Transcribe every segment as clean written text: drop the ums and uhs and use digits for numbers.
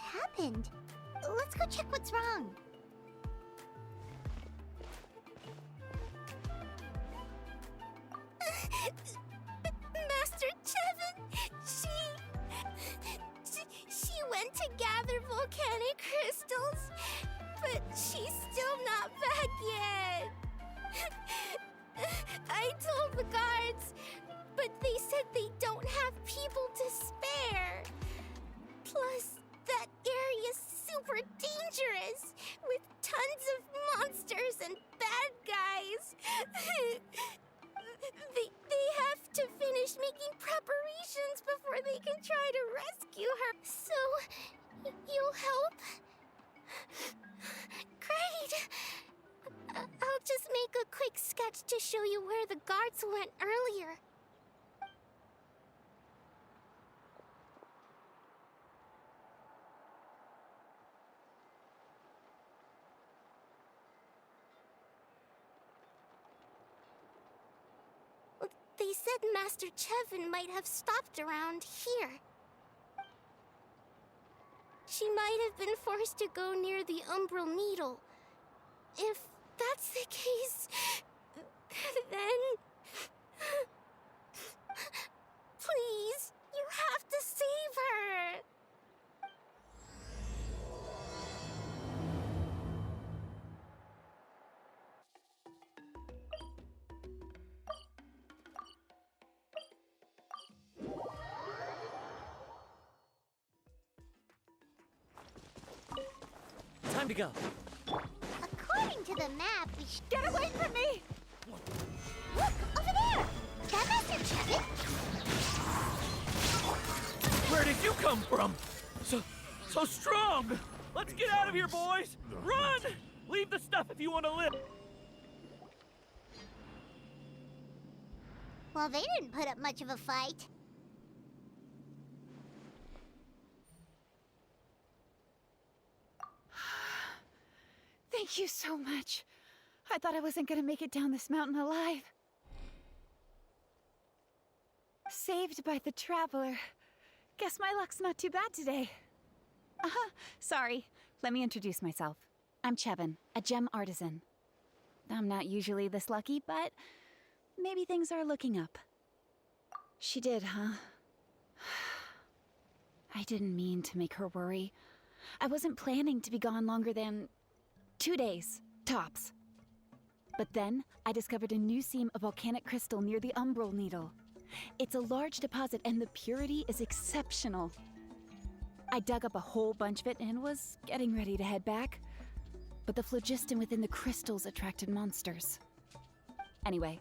happened? Let's go check what's wrong. Master Chevin, she went to gather volcanic crystals, but she's still not back yet. I told the guards, but they said they don't have people to spare. Plus, that area's super dangerous, with tons of monsters and bad guys. They have to finish making preparations before they can try to rescue her. So, you'll help? Great! I'll just make a quick sketch to show you where the guards went earlier. They said Master Chevin might have stopped around here. She might have been forced to go near the Umbral Needle. If that's the case, then... Please, you have to save her! Time to go. According to the map, we should... Get away from me! Look, over there! That Master Chevin? Where did you come from? So strong! Let's get out of here, boys! Run! Leave the stuff if you want to live. Well, they didn't put up much of a fight. Thank you so much. I thought I wasn't gonna make it down this mountain alive. Saved by the Traveler. Guess my luck's not too bad today. Sorry. Let me introduce myself. I'm Chevin, a gem artisan. I'm not usually this lucky, but maybe things are looking up. She did, huh? I didn't mean to make her worry. I wasn't planning to be gone longer than 2 days, tops. But then, I discovered a new seam of volcanic crystal near the Umbral Needle. It's a large deposit and the purity is exceptional. I dug up a whole bunch of it and was getting ready to head back. But the phlogiston within the crystals attracted monsters. Anyway,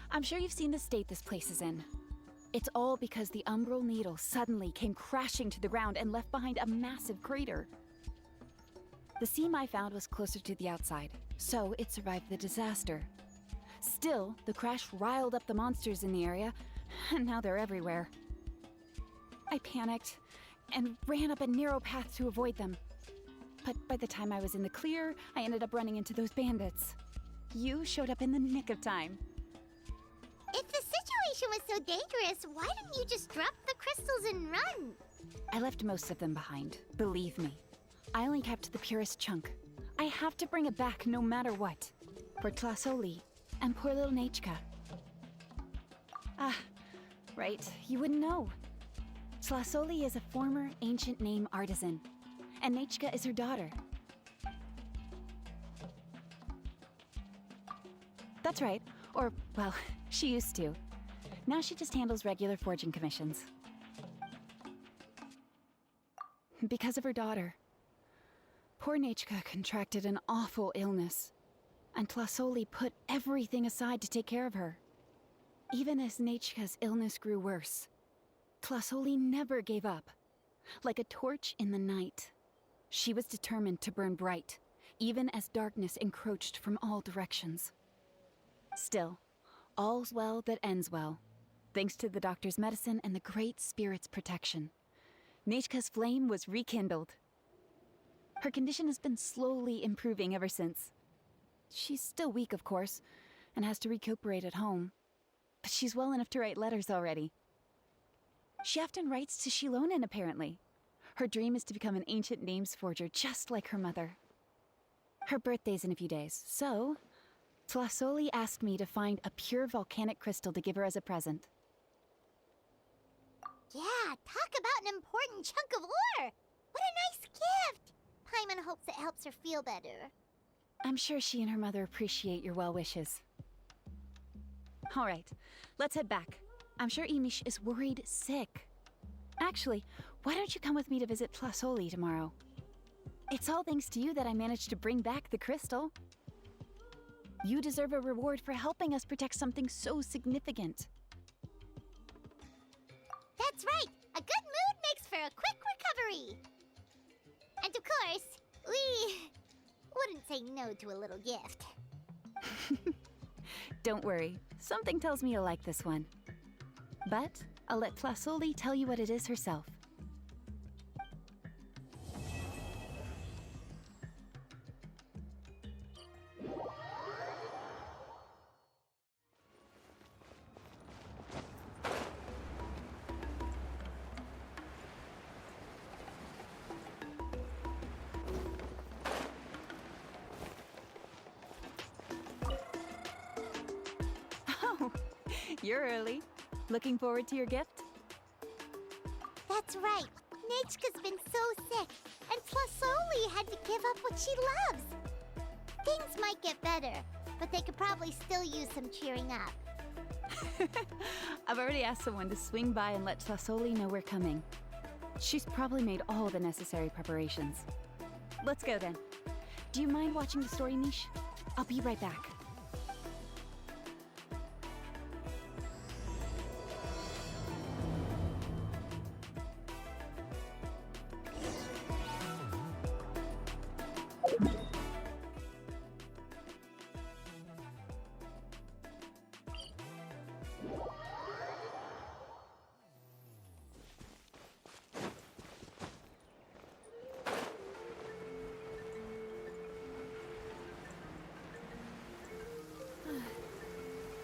I'm sure you've seen the state this place is in. It's all because the Umbral Needle suddenly came crashing to the ground and left behind a massive crater. The seam I found was closer to the outside, so it survived the disaster. Still, the crash riled up the monsters in the area, and now they're everywhere. I panicked and ran up a narrow path to avoid them. But by the time I was in the clear, I ended up running into those bandits. You showed up in the nick of time. If the situation was so dangerous, why didn't you just drop the crystals and run? I left most of them behind, believe me. I only kept the purest chunk. I have to bring it back no matter what. For Tlasoli and poor little Nechka. Ah, right, you wouldn't know. Tlasoli is a former ancient name artisan, and Nechka is her daughter. That's right, or, well, she used to. Now she just handles regular forging commissions. Because of her daughter. Poor Nechka contracted an awful illness, and Tlasoli put everything aside to take care of her. Even as Nechka's illness grew worse, Tlasoli never gave up. Like a torch in the night, she was determined to burn bright, even as darkness encroached from all directions. Still, all's well that ends well, thanks to the doctor's medicine and the Great Spirit's protection. Nechka's flame was rekindled. Her condition has been slowly improving ever since. She's still weak, of course, and has to recuperate at home. But she's well enough to write letters already. She often writes to Shilonen, apparently. Her dream is to become an ancient names forger just like her mother. Her birthday's in a few days, so Tlasoli asked me to find a pure volcanic crystal to give her as a present. Yeah, talk about an important chunk of ore! What a nice gift! Paimon hopes it helps her feel better. I'm sure she and her mother appreciate your well wishes. All right, let's head back. I'm sure Imish is worried sick. Actually, why don't you come with me to visit Tlasoli tomorrow? It's all thanks to you that I managed to bring back the crystal. You deserve a reward for helping us protect something so significant. That's right! A good mood makes for a quick recovery! And of course, we wouldn't say no to a little gift. Don't worry, something tells me you'll like this one. But I'll let Tlasoli tell you what it is herself. Oh, you're early. Looking forward to your gift? That's right. Nechka's been so sick, and Tlasoli had to give up what she loves. Things might get better, but they could probably still use some cheering up. I've already asked someone to swing by and let Tlasoli know we're coming. She's probably made all the necessary preparations. Let's go then. Do you mind watching the story, Mish? I'll be right back.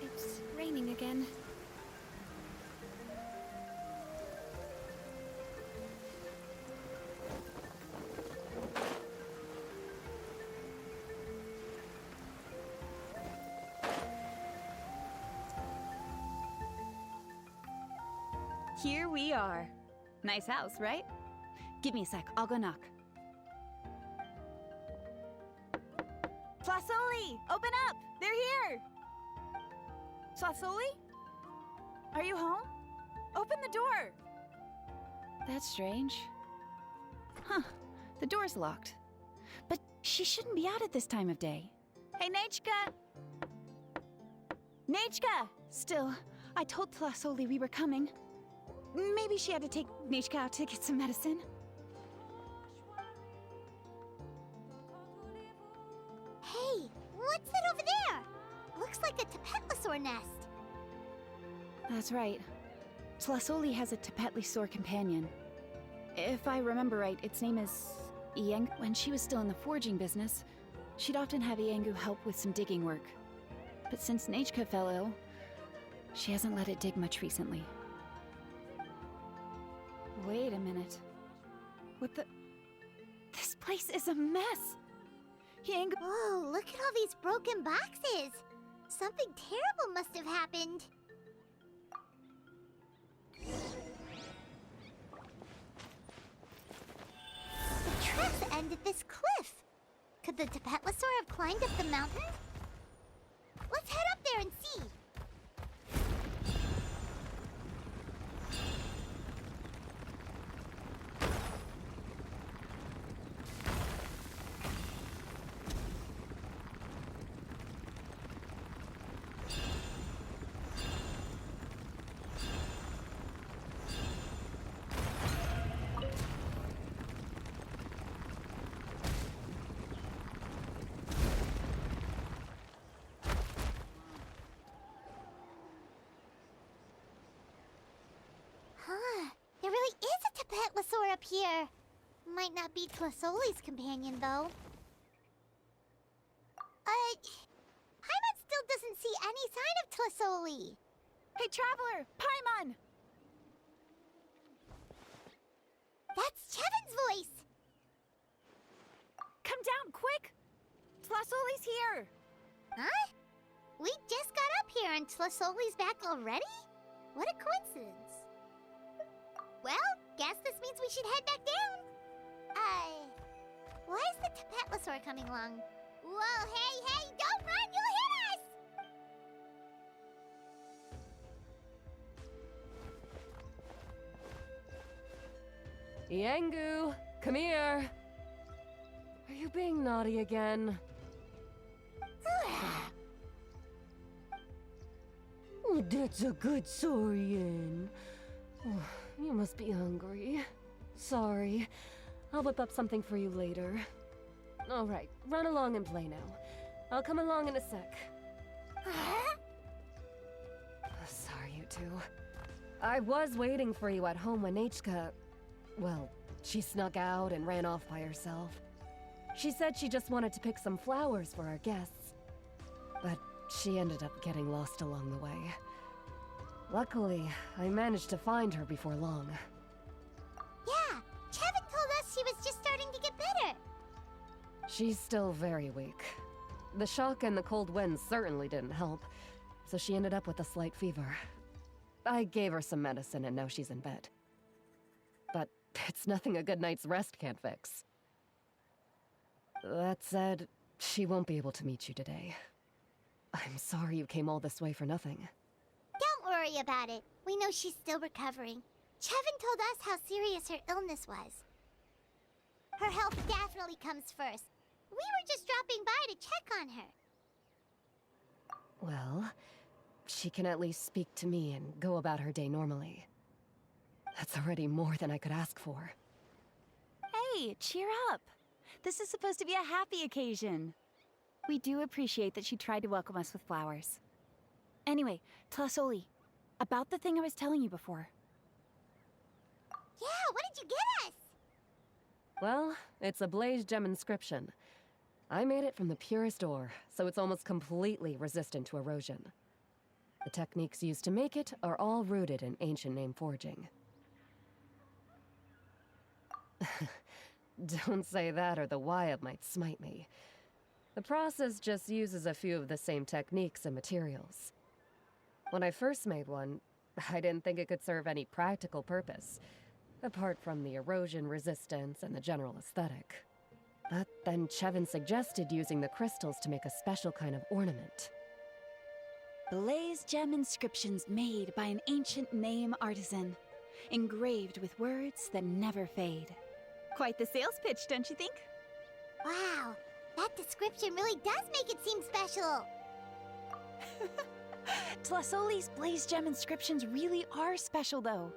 It's raining again. Here we are. Nice house, right? Give me a sec, I'll go knock. Tlasoli! Open up! They're here! Tlasoli? Are you home? Open the door! That's strange. Huh, the door's locked. But she shouldn't be out at this time of day. Hey, Nechka! Nechka! Still, I told Tlasoli we were coming. Maybe she had to take Nechka out to get some medicine. Hey, what's that over there? Looks like a Tepetli nest. That's right. Tlasoli has a Tepetli companion. If I remember right, its name is Ieng. When she was still in the forging business, she'd often have Iengu help with some digging work. But since Nechka fell ill, she hasn't let it dig much recently. Wait a minute. What the... This place is a mess! Iengu... Whoa, look at all these broken boxes. Something terrible must have happened. The tracks end at this cliff. Could the Tepetli have climbed up the mountain? Let's head up there and see. There really is a Tepetli up here. Might not be Tlasoli's companion, though. Paimon still doesn't see any sign of Tlasoli. Hey, Traveler! Paimon! That's Chevin's voice! Come down, quick! Tlasoli's here! Huh? We just got up here and Tlasoli's back already? What a coincidence. Well, guess this means we should head back down. Why is the Tepetli coming along? Whoa, hey, don't run, you'll hit us! Yangu, come here. Are you being naughty again? Oh, that's a good Saurian. Oh, you must be hungry. Sorry. I'll whip up something for you later. All right, run along and play now. I'll come along in a sec. Sorry, you two. I was waiting for you at home when Hka... Well, she snuck out and ran off by herself. She said she just wanted to pick some flowers for our guests. But she ended up getting lost along the way. Luckily, I managed to find her before long. Yeah, Chevin told us she was just starting to get better. She's still very weak. The shock and the cold winds certainly didn't help, so she ended up with a slight fever. I gave her some medicine and now she's in bed. But it's nothing a good night's rest can't fix. That said, she won't be able to meet you today. I'm sorry you came all this way for nothing. Don't worry about it. We know she's still recovering. Chevin told us how serious her illness was. Her health definitely comes first. We were just dropping by to check on her. Well, she can at least speak to me and go about her day normally. That's already more than I could ask for. Hey, cheer up! This is supposed to be a happy occasion. We do appreciate that she tried to welcome us with flowers. Anyway, Tlasoli, about the thing I was telling you before. Yeah, what did you get us? Well, it's a blaze gem inscription. I made it from the purest ore, so it's almost completely resistant to erosion. The techniques used to make it are all rooted in ancient name forging. Don't say that or the Wyatt might smite me. The process just uses a few of the same techniques and materials. When I first made one, I didn't think it could serve any practical purpose, apart from the erosion resistance and the general aesthetic. But then Chevin suggested using the crystals to make a special kind of ornament. Blaze gem inscriptions made by an ancient name artisan, engraved with words that never fade. Quite the sales pitch, don't you think? Wow, that description really does make it seem special. Tlasoli's blaze gem inscriptions really are special, though.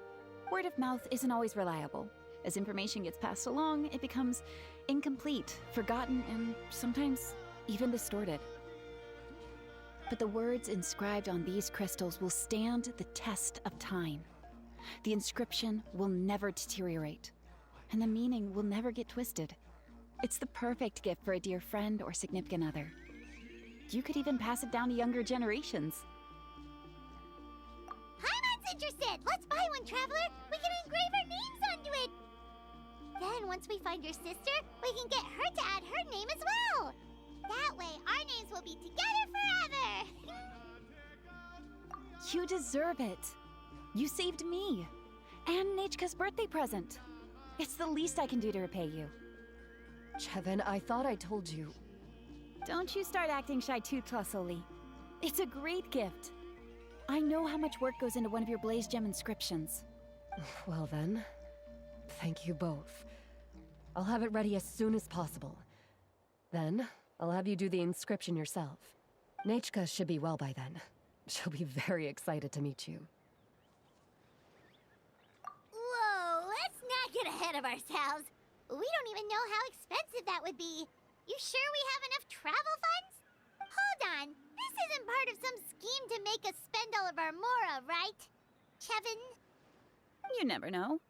Word of mouth isn't always reliable. As information gets passed along, it becomes incomplete, forgotten, and sometimes even distorted. But the words inscribed on these crystals will stand the test of time. The inscription will never deteriorate, and the meaning will never get twisted. It's the perfect gift for a dear friend or significant other. You could even pass it down to younger generations. Paimon's interested! Let's buy one, Traveler! We can engrave our names onto it! Then, once we find your sister, we can get her to add her name as well! That way, our names will be together forever! You deserve it. You saved me. And Hka's birthday present. It's the least I can do to repay you. Chevin, I thought I told you. Don't you start acting shy too, Tlasoli. It's a great gift. I know how much work goes into one of your blaze gem inscriptions. Well then, thank you both. I'll have it ready as soon as possible. Then, I'll have you do the inscription yourself. Hka should be well by then. She'll be very excited to meet you. Whoa, let's not get ahead of ourselves. We don't even know how expensive that would be. You sure we have enough travel funds? Hold on, this isn't part of some scheme to make us spend all of our mora, right? Chevin? You never know.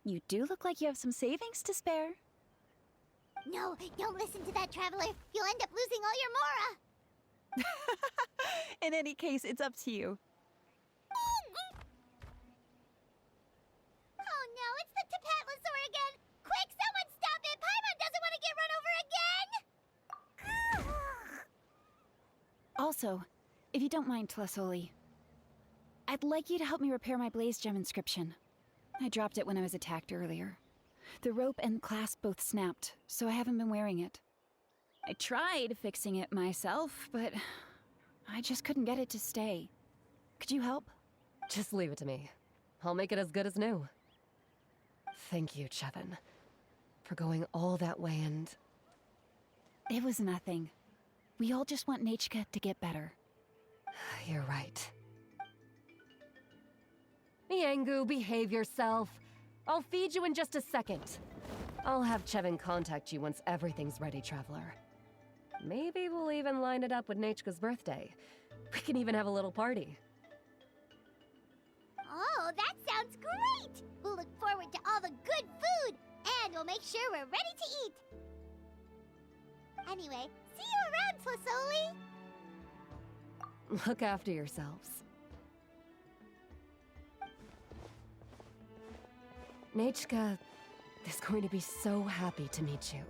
You do look like you have some savings to spare. No, don't listen to that, Traveler. You'll end up losing all your mora. In any case, it's up to you. Oh no, it's the Tepetli-Geräusche again! Quick, someone stop it! Paimon doesn't want to get run over again! Also, if you don't mind, Tlasoli, I'd like you to help me repair my blaze gem inscription. I dropped it when I was attacked earlier. The rope and clasp both snapped, so I haven't been wearing it. I tried fixing it myself, but I just couldn't get it to stay. Could you help? Just leave it to me. I'll make it as good as new. Thank you, Chevin, for going all that way and... It was nothing. We all just want Nechka to get better. You're right. Yangu, behave yourself. I'll feed you in just a second. I'll have Chevin contact you once everything's ready, Traveler. Maybe we'll even line it up with Nechka's birthday. We can even have a little party. Oh, that sounds great! We'll look forward to all the good food, and we'll make sure we're ready to eat. Anyway, see you around, Tlasoli! Look after yourselves. Nechka is going to be so happy to meet you.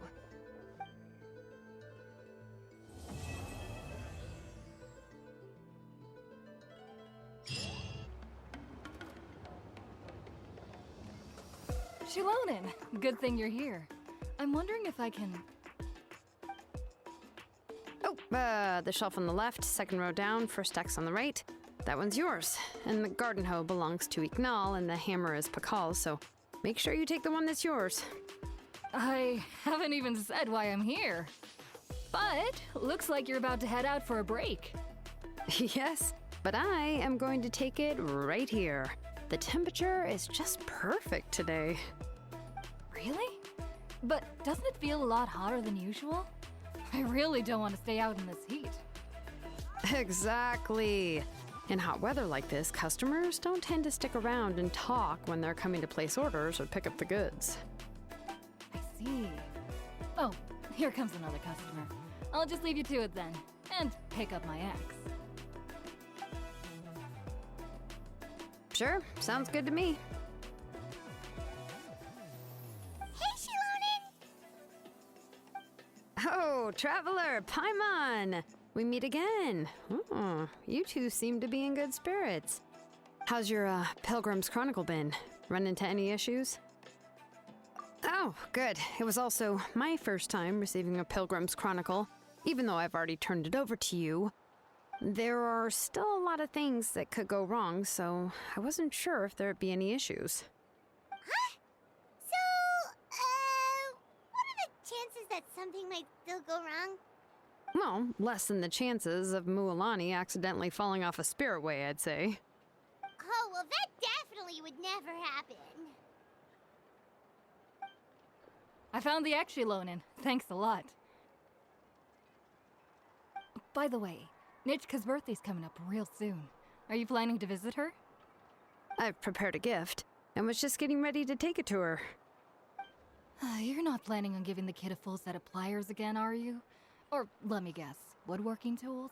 Shilonen, good thing you're here. I'm wondering if I can... Oh, the shelf on the left, second row down, first X on the right. That one's yours. And the garden hoe belongs to Ignal, and the hammer is Pakal's, so make sure you take the one that's yours. I haven't even said why I'm here. But looks like you're about to head out for a break. Yes, but I am going to take it right here. The temperature is just perfect today. Really? But doesn't it feel a lot hotter than usual? I really don't want to stay out in this heat. Exactly. In hot weather like this, customers don't tend to stick around and talk when they're coming to place orders or pick up the goods. I see. Oh, here comes another customer. I'll just leave you to it then, and pick up my axe. Sure, sounds good to me. Hey, Shilonen! Oh, Traveler, Paimon! We meet again. Oh, you two seem to be in good spirits. How's your Pilgrim's Chronicle been? Run into any issues? Oh, good. It was also my first time receiving a Pilgrim's Chronicle, even though I've already turned it over to you. There are still a lot of things that could go wrong, so I wasn't sure if there'd be any issues. Huh? So, what are the chances that something might still go wrong? Well, less than the chances of Mualani accidentally falling off a spirit way, I'd say. Oh, well, that definitely would never happen. I found the axe, Shilonen. Thanks a lot. By the way, Nechka's birthday's coming up real soon. Are you planning to visit her? I've prepared a gift, and was just getting ready to take it to her. You're not planning on giving the kid a full set of pliers again, are you? Or, let me guess, woodworking tools?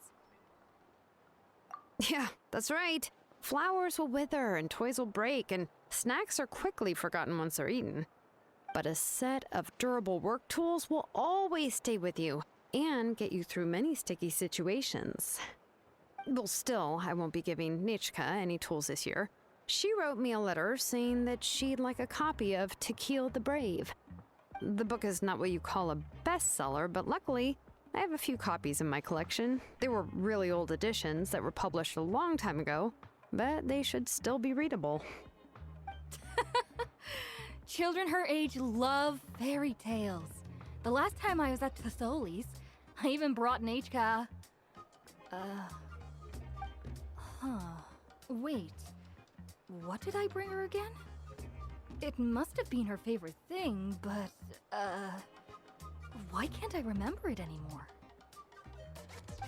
Yeah, that's right. Flowers will wither and toys will break, and snacks are quickly forgotten once they're eaten. But a set of durable work tools will always stay with you and get you through many sticky situations. Well, still, I won't be giving Nechka any tools this year. She wrote me a letter saying that she'd like a copy of To Kill the Brave. The book is not what you call a bestseller, but luckily, I have a few copies in my collection. They were really old editions that were published a long time ago, but they should still be readable. Children her age love fairy tales. The last time I was at Tlasoli's, I even brought Nechka... Wait. What did I bring her again? It must have been her favorite thing, but, why can't I remember it anymore?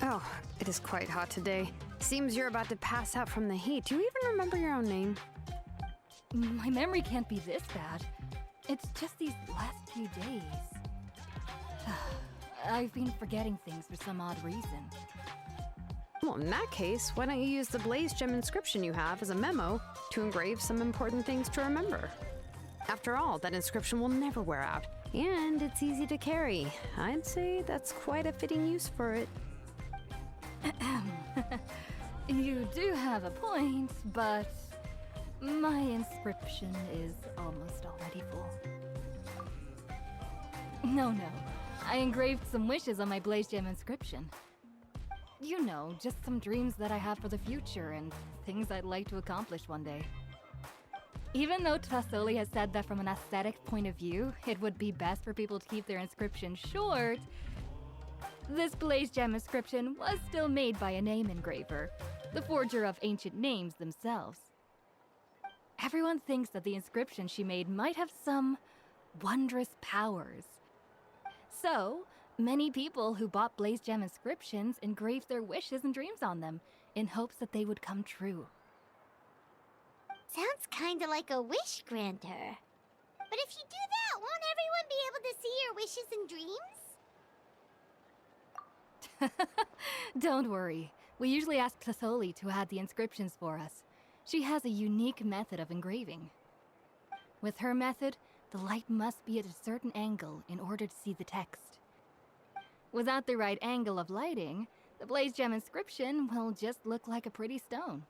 Oh, it is quite hot today. Seems you're about to pass out from the heat. Do you even remember your own name? My memory can't be this bad. It's just these last few days. I've been forgetting things for some odd reason. Well, in that case, why don't you use the blaze gem inscription you have as a memo to engrave some important things to remember? After all, that inscription will never wear out, and it's easy to carry. I'd say that's quite a fitting use for it. You do have a point, but my inscription is almost already full. No. I engraved some wishes on my Blaze Gem inscription. You know, just some dreams that I have for the future and things I'd like to accomplish one day. Even though Tfasoli has said that from an aesthetic point of view, it would be best for people to keep their inscription short, this Blaze Gem inscription was still made by a name engraver, the forger of ancient names themselves. Everyone thinks that the inscription she made might have some wondrous powers. So, many people who bought Blaze Gem inscriptions engraved their wishes and dreams on them, in hopes that they would come true. Sounds kinda like a wish granter. But if you do that, won't everyone be able to see your wishes and dreams? Don't worry. We usually ask Tfasoli to add the inscriptions for us. She has a unique method of engraving. With her method, the light must be at a certain angle in order to see the text. Without the right angle of lighting, the Blaze Gem inscription will just look like a pretty stone.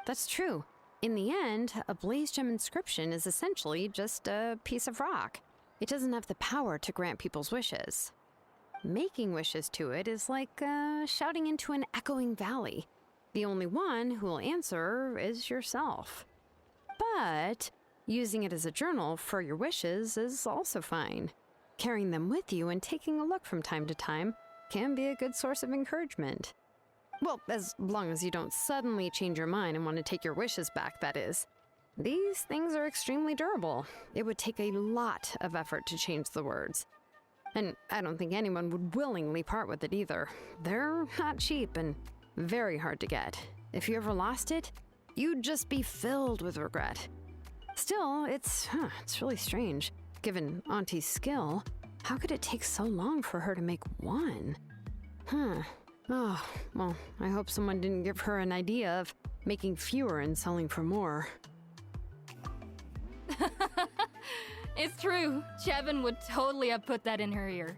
That's true. In the end, a Blaze Gem inscription is essentially just a piece of rock. It doesn't have the power to grant people's wishes. Making wishes to it is like shouting into an echoing valley. The only one who will answer is yourself. But using it as a journal for your wishes is also fine. Carrying them with you and taking a look from time to time can be a good source of encouragement. Well, as long as you don't suddenly change your mind and want to take your wishes back, that is. These things are extremely durable. It would take a lot of effort to change the words. And I don't think anyone would willingly part with it either. They're not cheap and very hard to get. If you ever lost it, you'd just be filled with regret. Still, it's really strange. Given Auntie's skill, how could it take so long for her to make one? Oh, well, I hope someone didn't give her an idea of making fewer and selling for more. It's true. Chevin would totally have put that in her ear.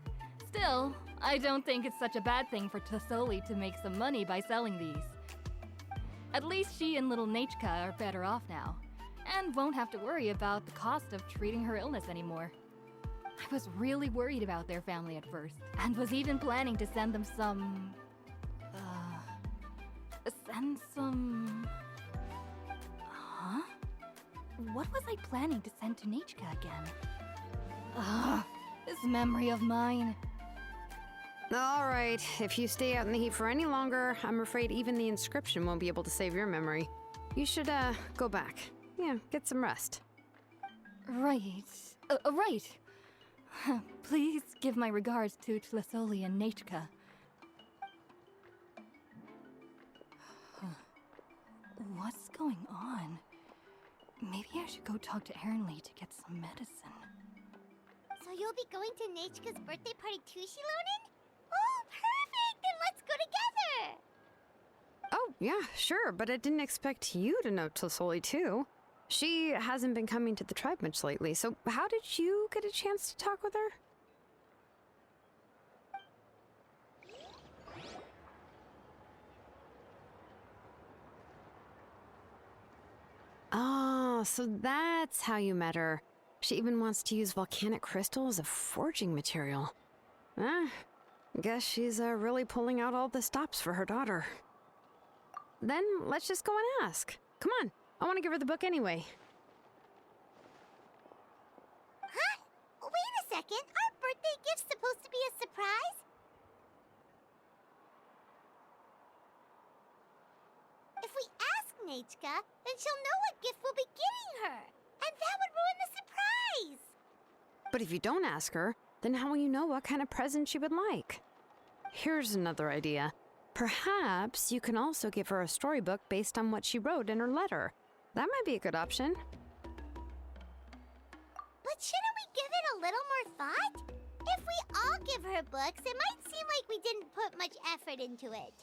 Still, I don't think it's such a bad thing for Tfasoli to make some money by selling these. At least she and little Nachka are better off now, and won't have to worry about the cost of treating her illness anymore. I was really worried about their family at first, and was even planning to send them some... Huh? What was I planning to send to Nachka again? This memory of mine. All right, if you stay out in the heat for any longer, I'm afraid even the inscription won't be able to save your memory. You should, go back. Yeah, get some rest. Right. Right. Please give my regards to Tfasoli and Nachka. What's going on? Maybe I should go talk to Ernly to get some medicine. So you'll be going to Nachka's birthday party too, Shilonen? Oh, perfect! Then let's go together! Oh, yeah, sure, but I didn't expect you to know Tfasoli too. She hasn't been coming to the tribe much lately, so how did you get a chance to talk with her? Oh, so that's how you met her. She even wants to use volcanic crystal as a forging material. Guess she's really pulling out all the stops for her daughter. Then let's just go and ask. Come on, I want to give her the book anyway. Huh? Wait a second, our birthday gift's supposed to be a surprise? If we ask Nachka, then she'll know what gift we'll be getting her. And that would ruin the surprise! But if you don't ask her, then how will you know what kind of present she would like? Here's another idea. Perhaps you can also give her a storybook based on what she wrote in her letter. That might be a good option. But shouldn't we give it a little more thought? If we all give her books, it might seem like we didn't put much effort into it.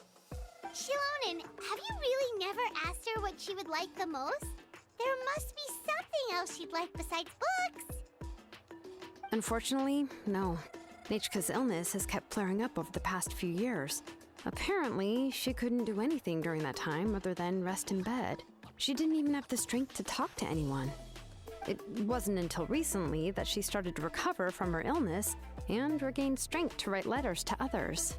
Shilonen, have you really never asked her what she would like the most? There must be something else she'd like besides books. Unfortunately, no. Nechka's illness has kept flaring up over the past few years. Apparently, she couldn't do anything during that time other than rest in bed. She didn't even have the strength to talk to anyone. It wasn't until recently that she started to recover from her illness and regained strength to write letters to others.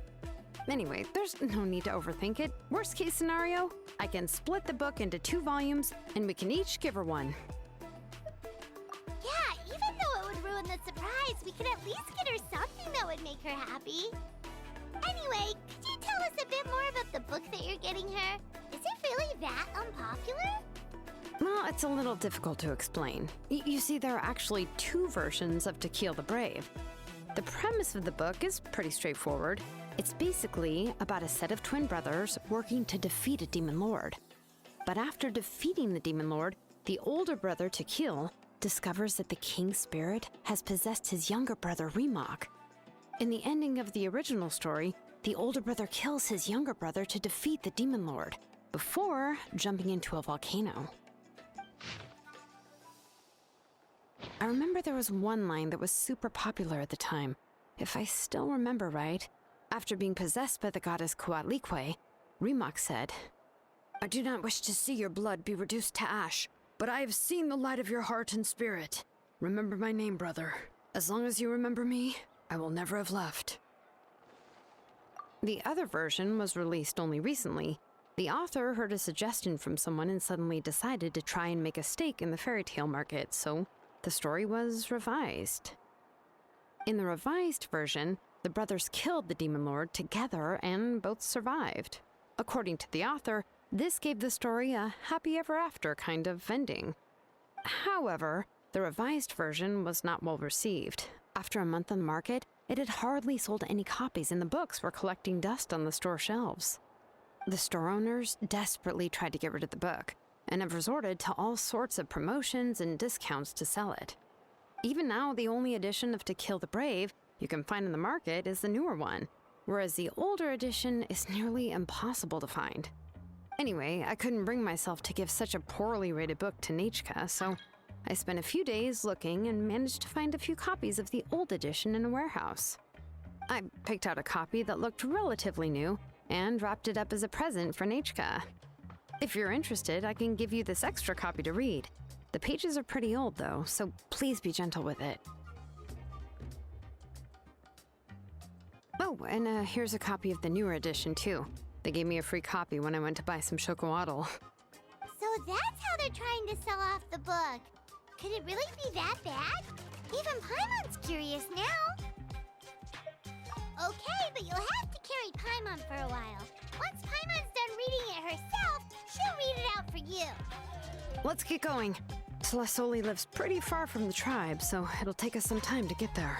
Anyway, there's no need to overthink it. Worst case scenario, I can split the book into 2 volumes and we can each give her one. Yeah, even though it would ruin the surprise, we could at least get her something that would make her happy. Anyway, could you tell us a bit more about the book that you're getting her? Is it really that unpopular? Well, it's a little difficult to explain. You see, there are actually 2 versions of To Kill the Brave. The premise of the book is pretty straightforward. It's basically about a set of twin brothers working to defeat a demon lord. But after defeating the demon lord, the older brother, Tequil, discovers that the king's spirit has possessed his younger brother, Remok. In the ending of the original story, the older brother kills his younger brother to defeat the demon lord, before jumping into a volcano. I remember there was one line that was super popular at the time. If I still remember right, after being possessed by the goddess Coatlicue, Remok said, "I do not wish to see your blood be reduced to ash, but I have seen the light of your heart and spirit. Remember my name, brother. As long as you remember me, I will never have left." The other version was released only recently. The author heard a suggestion from someone and suddenly decided to try and make a stake in the fairy tale market, so the story was revised. In the revised version, the brothers killed the demon lord together and both survived. According to the author, this gave the story a happy ever after kind of ending. However, the revised version was not well received. After a month on the market, it had hardly sold any copies and the books were collecting dust on the store shelves. The store owners desperately tried to get rid of the book and have resorted to all sorts of promotions and discounts to sell it. Even now, the only edition of To Kill the Brave you can find in the market is the newer one, whereas the older edition is nearly impossible to find. Anyway, I couldn't bring myself to give such a poorly rated book to Nechka, so I spent a few days looking and managed to find a few copies of the old edition in a warehouse. I picked out a copy that looked relatively new and wrapped it up as a present for Nechka. If you're interested, I can give you this extra copy to read. The pages are pretty old though, so please be gentle with it. Oh, and here's a copy of the newer edition too. They gave me a free copy when I went to buy some chocowaddle. So that's how they're trying to sell off the book. Could it really be that bad? Even Paimon's curious now. Okay, but you'll have to carry Paimon for a while. Once Paimon's done reading it herself, she'll read it out for you. Let's get going. Celesoli lives pretty far from the tribe, so it'll take us some time to get there.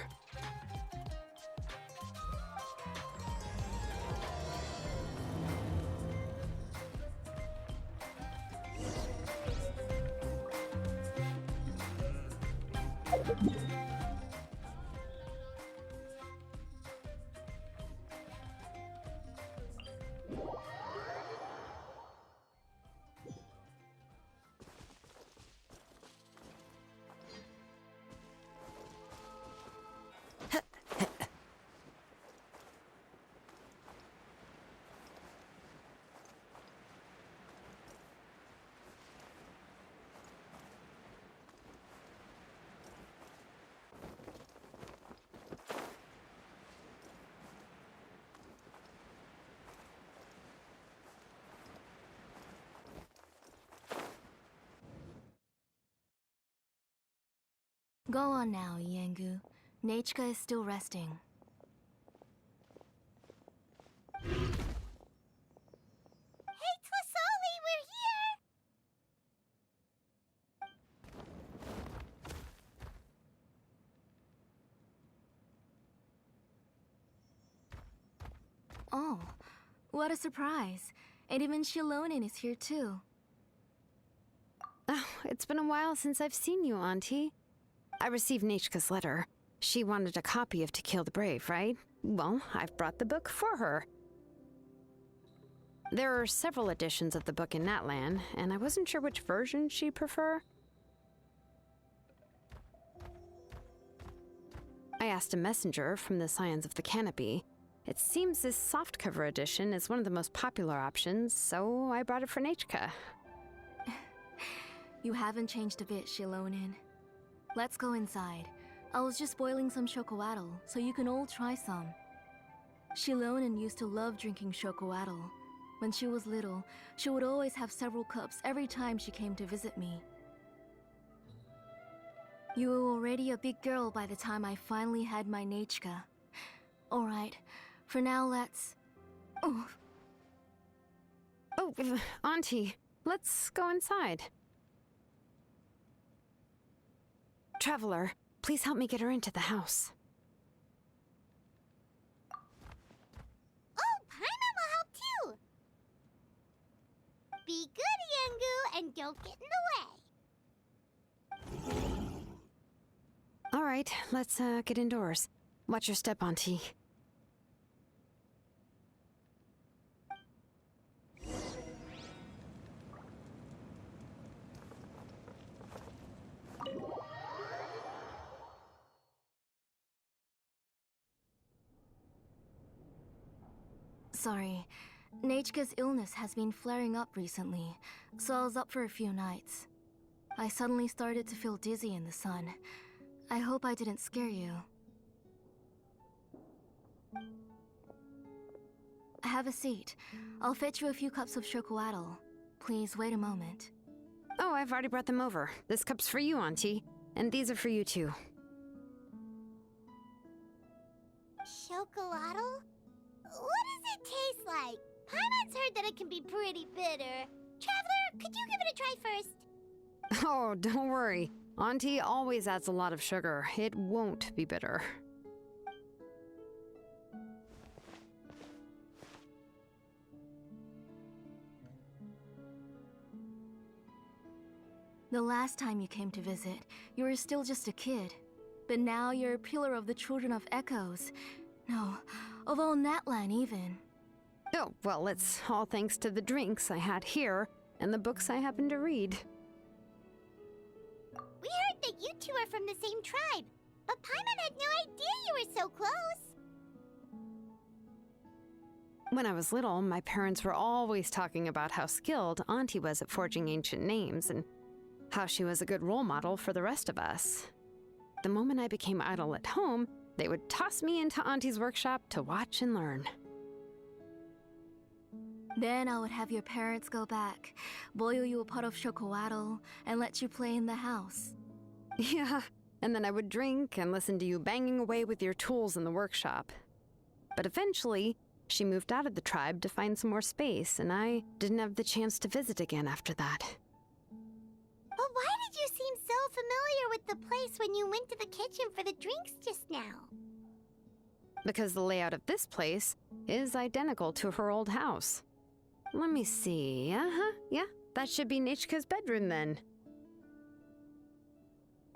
Go on now, Yengu. Nechka is still resting. Hey, Tlasoli, we're here! Oh, what a surprise. And even Shilonin is here too. Oh, it's been a while since I've seen you, Auntie. I received Nechka's letter. She wanted a copy of To Kill the Brave, right? Well, I've brought the book for her. There are several editions of the book in Natlan, and I wasn't sure which version she'd prefer. I asked a messenger from the Scions of the Canopy. It seems this softcover edition is one of the most popular options, so I brought it for Nechka. You haven't changed a bit, Shilonin. Let's go inside. I was just boiling some chocoatl, so you can all try some. Shilonin used to love drinking chocoatl. When she was little, she would always have several cups every time she came to visit me. You were already a big girl by the time I finally had my Nechka. Alright, for now let's... Oh, Auntie, let's go inside. Traveler, please help me get her into the house. Oh, Paimon will help too! Be good, Yangu, and don't get in the way. All right, let's get indoors. Watch your step, Auntie. sorry. Nechka's illness has been flaring up recently, so I was up for a few nights. I suddenly started to feel dizzy in the sun. I hope I didn't scare you. Have a seat. I'll fetch you a few cups of chocoatl. Please wait a moment. Oh, I've already brought them over. This cup's for you, Auntie. And these are for you, too. Chocolatl? What does it taste like? Paimon's heard that it can be pretty bitter. Traveler, could you give it a try first? Oh, don't worry. Auntie always adds a lot of sugar. It won't be bitter. The last time you came to visit, you were still just a kid. But now you're a pillar of the Children of Echoes. No, of all Natlan even. Oh, well, it's all thanks to the drinks I had here and the books I happened to read. We heard that you two are from the same tribe, but Paimon had no idea you were so close. When I was little, my parents were always talking about how skilled Auntie was at forging ancient names and how she was a good role model for the rest of us. The moment I became idle at home, they would toss me into Auntie's workshop to watch and learn. Then I would have your parents go back, boil you a pot of chocoatl, and let you play in the house. Yeah, and then I would drink and listen to you banging away with your tools in the workshop. But eventually, she moved out of the tribe to find some more space, and I didn't have the chance to visit again after that. But why did you seem so familiar with the place when you went to the kitchen for the drinks just now? Because the layout of this place is identical to her old house. Let me see. Yeah, that should be Nechka's bedroom then.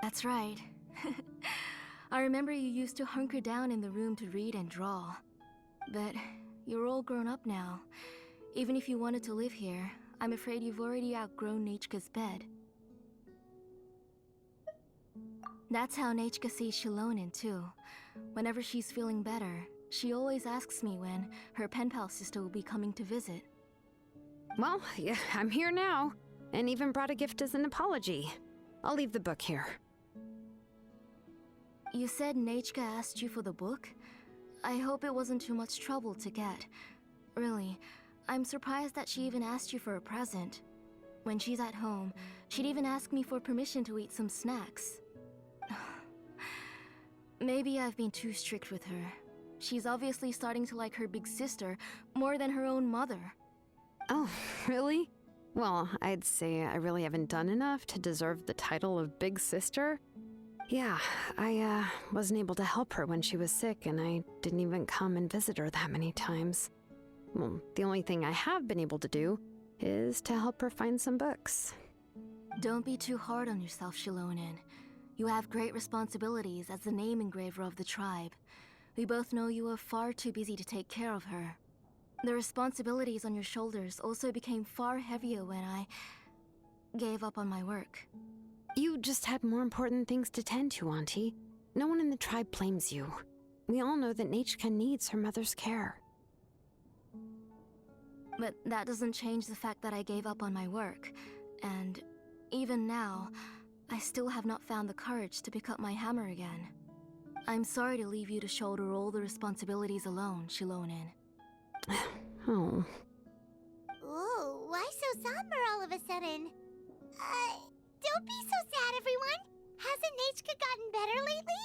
That's right. I remember you used to hunker down in the room to read and draw. But you're all grown up now. Even if you wanted to live here, I'm afraid you've already outgrown Nechka's bed. That's how Nechka sees Shilonin too. Whenever she's feeling better, she always asks me when her pen pal sister will be coming to visit. Well, yeah, I'm here now, and even brought a gift as an apology. I'll leave the book here. You said Nechka asked you for the book? I hope it wasn't too much trouble to get. Really, I'm surprised that she even asked you for a present. When she's at home, she'd even ask me for permission to eat some snacks. Maybe I've been too strict with her. She's obviously starting to like her big sister more than her own mother. Oh, really? Well, I'd say I really haven't done enough to deserve the title of Big Sister. Yeah, I wasn't able to help her when she was sick, and I didn't even come and visit her that many times. Well, the only thing I have been able to do is to help her find some books. Don't be too hard on yourself, Shilonin. You have great responsibilities as the name engraver of the tribe. We both know you are far too busy to take care of her. The responsibilities on your shoulders also became far heavier when I gave up on my work. You just had more important things to tend to, Auntie. No one in the tribe blames you. We all know that Nechka needs her mother's care. But that doesn't change the fact that I gave up on my work. And even now, I still have not found the courage to pick up my hammer again. I'm sorry to leave you to shoulder all the responsibilities alone, Shilonen. Oh. Ooh, why so somber all of a sudden? Don't be so sad, everyone. Hasn't Nechka gotten better lately?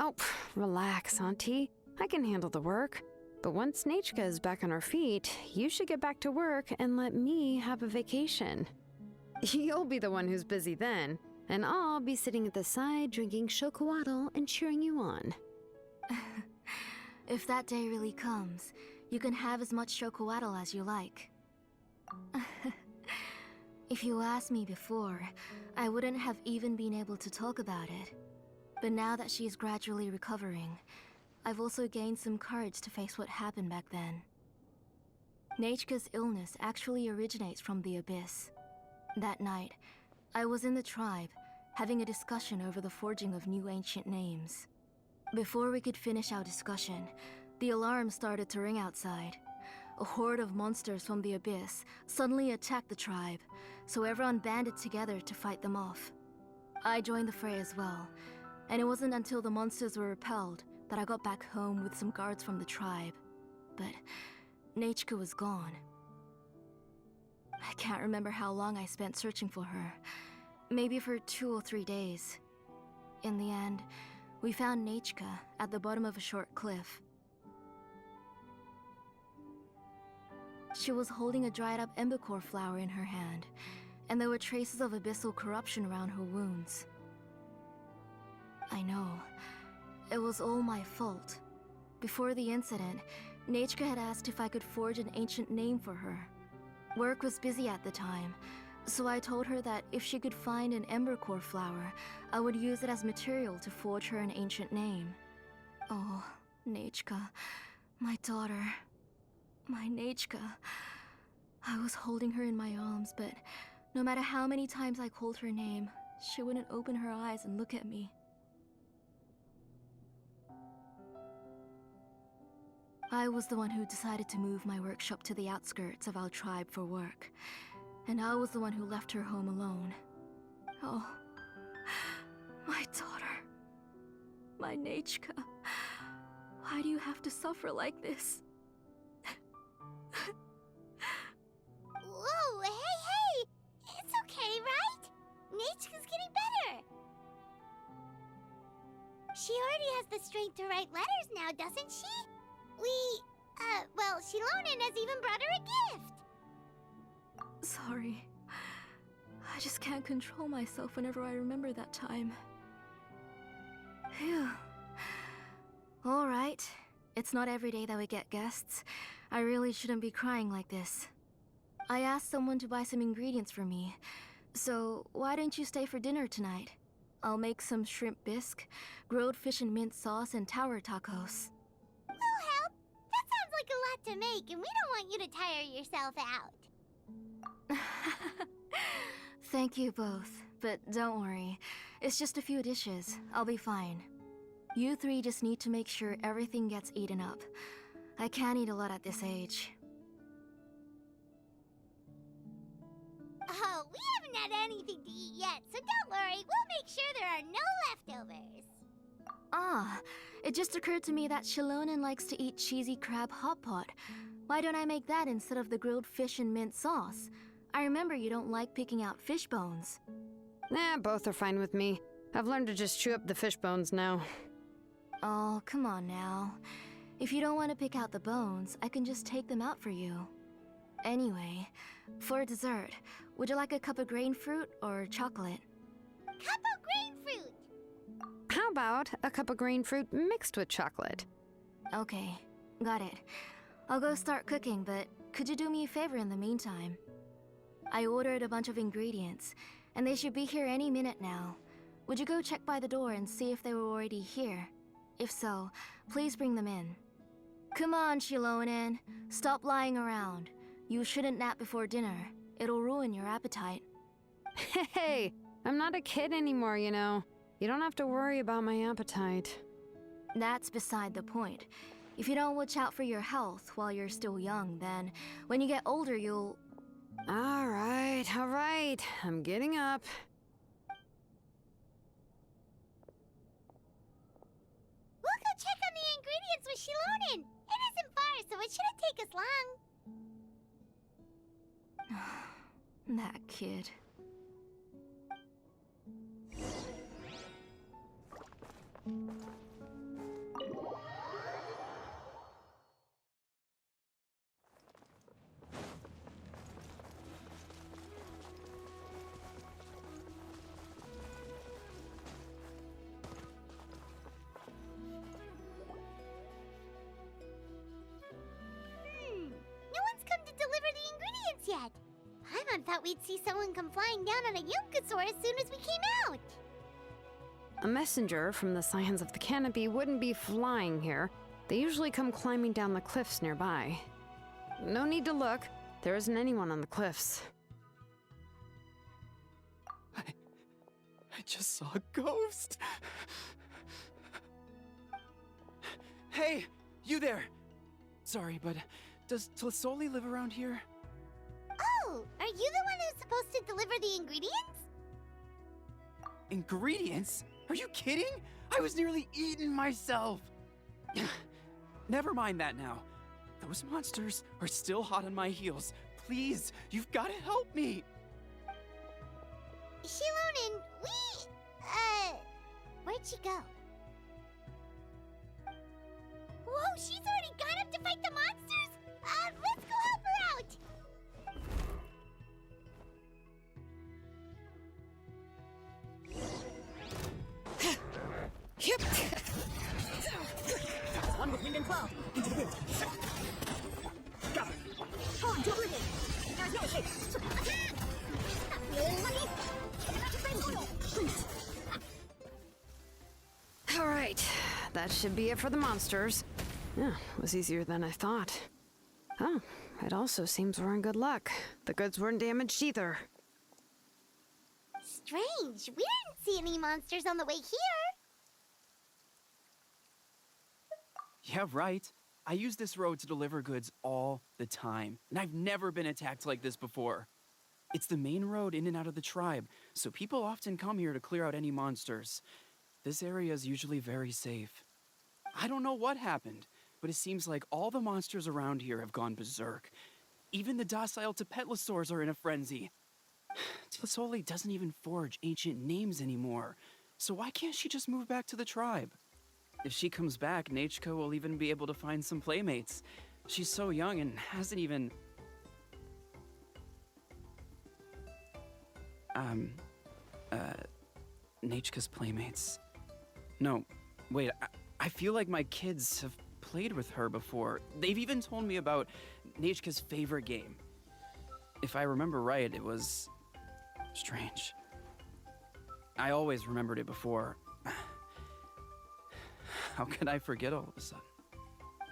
Oh, relax, Auntie. I can handle the work. But once Nechka is back on her feet, you should get back to work and let me have a vacation. You'll be the one who's busy then, and I'll be sitting at the side drinking chocolatl and cheering you on. If that day really comes, you can have as much chocolatl as you like. If you asked me before, I wouldn't have even been able to talk about it. But now that she is gradually recovering, I've also gained some courage to face what happened back then. Nechka's illness actually originates from the Abyss. That night, I was in the tribe, having a discussion over the forging of new ancient names. Before we could finish our discussion, the alarm started to ring outside. A horde of monsters from the Abyss suddenly attacked the tribe, so everyone banded together to fight them off. I joined the fray as well, and it wasn't until the monsters were repelled that I got back home with some guards from the tribe. But Nechka was gone. I can't remember how long I spent searching for her. Maybe for 2 or 3 days. In the end, we found Nechka at the bottom of a short cliff. She was holding a dried-up embercore flower in her hand, and there were traces of abyssal corruption around her wounds. I know. It was all my fault. Before the incident, Nechka had asked if I could forge an ancient name for her. Work was busy at the time, so I told her that if she could find an embercore flower, I would use it as material to forge her an ancient name. Oh, Nechka, my daughter. My Nechka. I was holding her in my arms, but no matter how many times I called her name, she wouldn't open her eyes and look at me. I was the one who decided to move my workshop to the outskirts of our tribe for work, and I was the one who left her home alone. Oh, my daughter. My Nechka. Why do you have to suffer like this? Whoa, hey! It's okay, right? Nechka's getting better. She already has the strength to write letters now, doesn't she? Well, Shilonen has even brought her a gift. Sorry. I just can't control myself whenever I remember that time. Phew. Alright. It's not every day that we get guests. I really shouldn't be crying like this. I asked someone to buy some ingredients for me. So, why don't you stay for dinner tonight? I'll make some shrimp bisque, grilled fish and mint sauce, and tower tacos. We'll help. That sounds like a lot to make, and we don't want you to tire yourself out. Thank you both, but don't worry. It's just a few dishes. I'll be fine. You three just need to make sure everything gets eaten up. I can't eat a lot at this age. Oh, we haven't had anything to eat yet, so don't worry. We'll make sure there are no leftovers. Ah, it just occurred to me that Shilonen likes to eat cheesy crab hot pot. Why don't I make that instead of the grilled fish and mint sauce? I remember you don't like picking out fish bones. Both are fine with me. I've learned to just chew up the fish bones now. Oh, come on now. If you don't want to pick out the bones, I can just take them out for you. Anyway, for dessert, would you like a cup of grain fruit or chocolate? Cup of grain fruit. How about a cup of green fruit mixed with chocolate? Okay, got it. I'll go start cooking, but could you do me a favor in the meantime? I ordered a bunch of ingredients, and they should be here any minute now. Would you go check by the door and see if they were already here? If so, please bring them in. Come on, Shilonen. Stop lying around. You shouldn't nap before dinner. It'll ruin your appetite. Hey, I'm not a kid anymore, you know. You don't have to worry about my appetite. That's beside the point. If you don't watch out for your health while you're still young, then when you get older, you'll... All right. I'm getting up. We'll go check on the ingredients with Shilonen. It isn't far, so it shouldn't take us long. That kid. No one's come to deliver the ingredients yet. Paimon thought we'd see someone come flying down on a Yunkasaur as soon as we came out. A messenger from the Scions of the Canopy wouldn't be flying here. They usually come climbing down the cliffs nearby. No need to look. There isn't anyone on the cliffs. I just saw a ghost. Hey, you there. Sorry, but does Tlisoli live around here? Oh, are you the one who's supposed to deliver the ingredients? Ingredients? Are you kidding? I was nearly eaten myself. Never mind that now. Those monsters are still hot on my heels. Please, you've got to help me. Shilonen, where'd she go? Whoa, she's already gone up to fight the monsters? Let's go help her out! Yep. One with wind and cloud. Into the wind. Got it. Go on, to oblivion. There's no escape. Feeling lucky? Not to blame portal. Please. All right. That should be it for the monsters. Yeah, it was easier than I thought. Oh, it also seems we're in good luck. The goods weren't damaged either. Strange, we didn't see any monsters on the way here. Yeah, right. I use this road to deliver goods all the time, and I've never been attacked like this before. It's the main road in and out of the tribe, so people often come here to clear out any monsters. This area is usually very safe. I don't know what happened, but it seems like all the monsters around here have gone berserk. Even the docile Tepetli-Geräusche are in a frenzy. Tlisoli doesn't even forge ancient names anymore, so why can't she just move back to the tribe? If she comes back, Nachiko will even be able to find some playmates. She's so young and hasn't even... Nachiko's playmates. No, wait, I feel like my kids have played with her before. They've even told me about Nachiko's favorite game. If I remember right, it was... strange. I always remembered it before. How could I forget all of a sudden?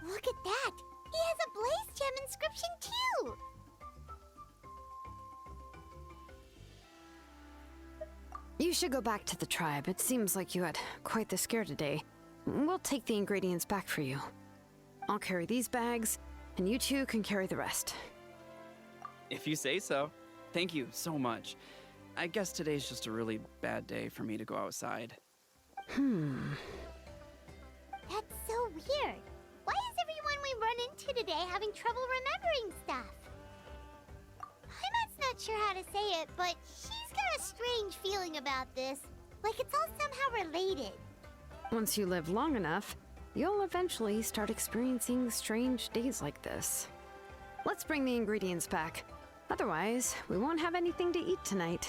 Look at that! He has a Blaze Gem inscription too! You should go back to the tribe. It seems like you had quite the scare today. We'll take the ingredients back for you. I'll carry these bags, and you two can carry the rest. If you say so. Thank you so much. I guess today's just a really bad day for me to go outside. That's so weird. Why is everyone we run into today having trouble remembering stuff? Paimon's not sure how to say it, but she's got a strange feeling about this. Like it's all somehow related. Once you live long enough, you'll eventually start experiencing strange days like this. Let's bring the ingredients back. Otherwise, we won't have anything to eat tonight.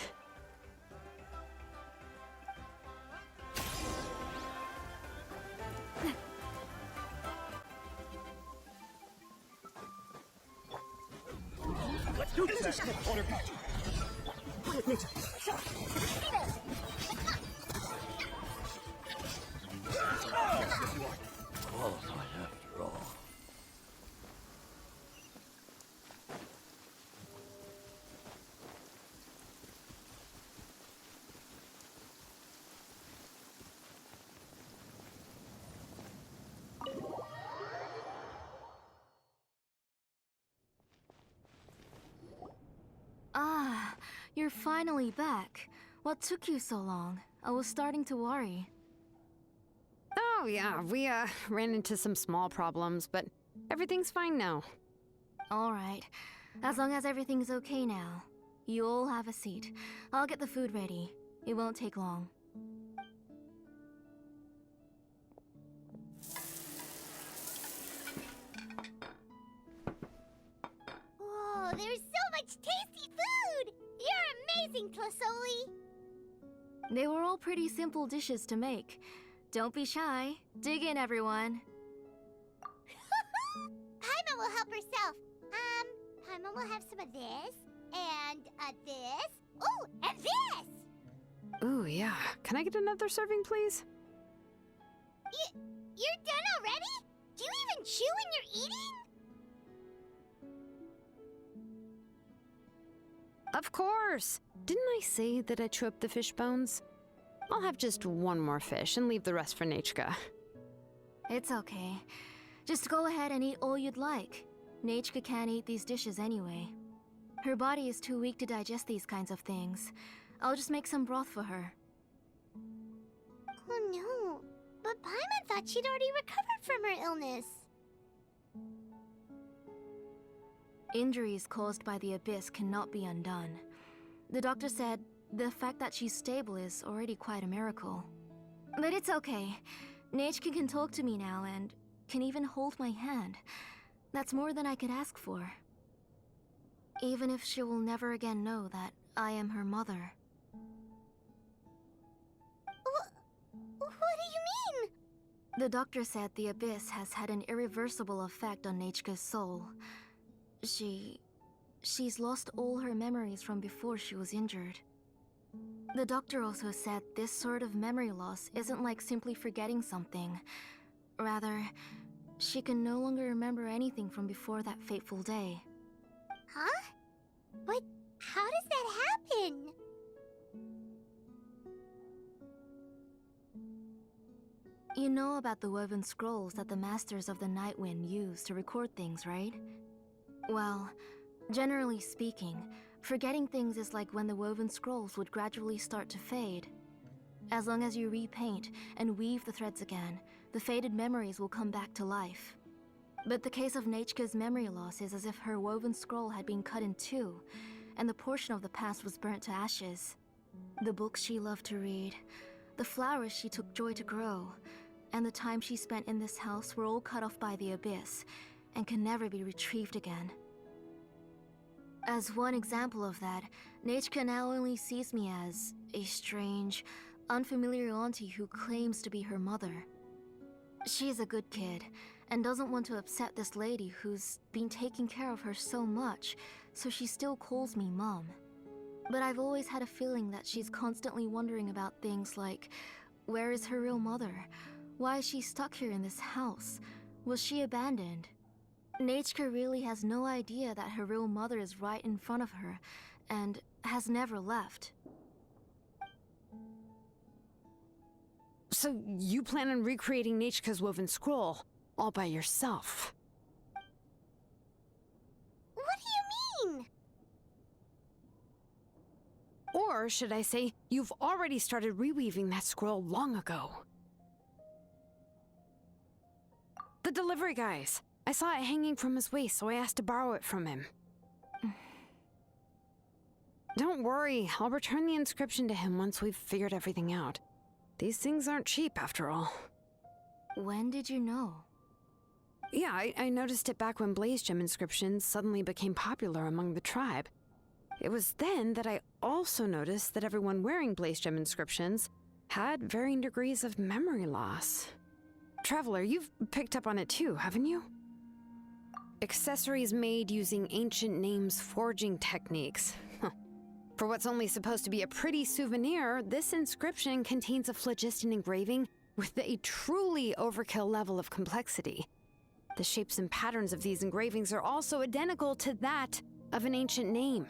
Let's do this. Order back. With nature. Qualified after all. You're finally back. What took you so long? I was starting to worry. Oh, yeah, we ran into some small problems, but everything's fine now. Alright. As long as everything's okay now. You all have a seat. I'll get the food ready. It won't take long. Whoa, there's so much tasty food! You're amazing, Tlasoli! They were all pretty simple dishes to make. Don't be shy. Dig in, everyone. Paimon will help herself. Paimon will have some of this, and this. Ooh, and this! Ooh, yeah. Can I get another serving, please? You're done already? Do you even chew when you're eating? Of course! Didn't I say that I chew up the fish bones? I'll have just one more fish and leave the rest for Nechka. It's okay. Just go ahead and eat all you'd like. Nechka can't eat these dishes anyway. Her body is too weak to digest these kinds of things. I'll just make some broth for her. Oh no, but Paimon thought she'd already recovered from her illness. Injuries caused by the abyss cannot be undone. The doctor said the fact that she's stable is already quite a miracle. But it's okay. Nechka can talk to me now and can even hold my hand. That's more than I could ask for. Even if she will never again know that I am her mother. What do you mean? The doctor said the abyss has had an irreversible effect on Nechka's soul. She's lost all her memories from before she was injured. The doctor also said this sort of memory loss isn't like simply forgetting something. Rather, she can no longer remember anything from before that fateful day. Huh? But how does that happen? You know about the woven scrolls that the Masters of the Night Wind use to record things, right? Well, generally speaking, forgetting things is like when the woven scrolls would gradually start to fade. As long as you repaint and weave the threads again, the faded memories will come back to life. But the case of Nechka's memory loss is as if her woven scroll had been cut in two, and the portion of the past was burnt to ashes. The books she loved to read, the flowers she took joy to grow, and the time she spent in this house were all cut off by the abyss, and can never be retrieved again. As one example of that, Nechka now only sees me as a strange, unfamiliar auntie who claims to be her mother. She's a good kid, and doesn't want to upset this lady who's been taking care of her so much, so she still calls me Mom. But I've always had a feeling that she's constantly wondering about things like, where is her real mother? Why is she stuck here in this house? Was she abandoned? Nechka really has no idea that her real mother is right in front of her, and has never left. So you plan on recreating Nechka's woven scroll, all by yourself? What do you mean? Or should I say, you've already started reweaving that scroll long ago. The delivery guys. I saw it hanging from his waist, so I asked to borrow it from him. Don't worry, I'll return the inscription to him once we've figured everything out. These things aren't cheap, after all. When did you know? Yeah, I noticed it back when Blaze Gem inscriptions suddenly became popular among the tribe. It was then that I also noticed that everyone wearing Blaze Gem inscriptions had varying degrees of memory loss. Traveler, you've picked up on it too, haven't you? Accessories made using ancient names forging techniques. For what's only supposed to be a pretty souvenir, this inscription contains a phlogiston engraving with a truly overkill level of complexity. The shapes and patterns of these engravings are also identical to that of an ancient name.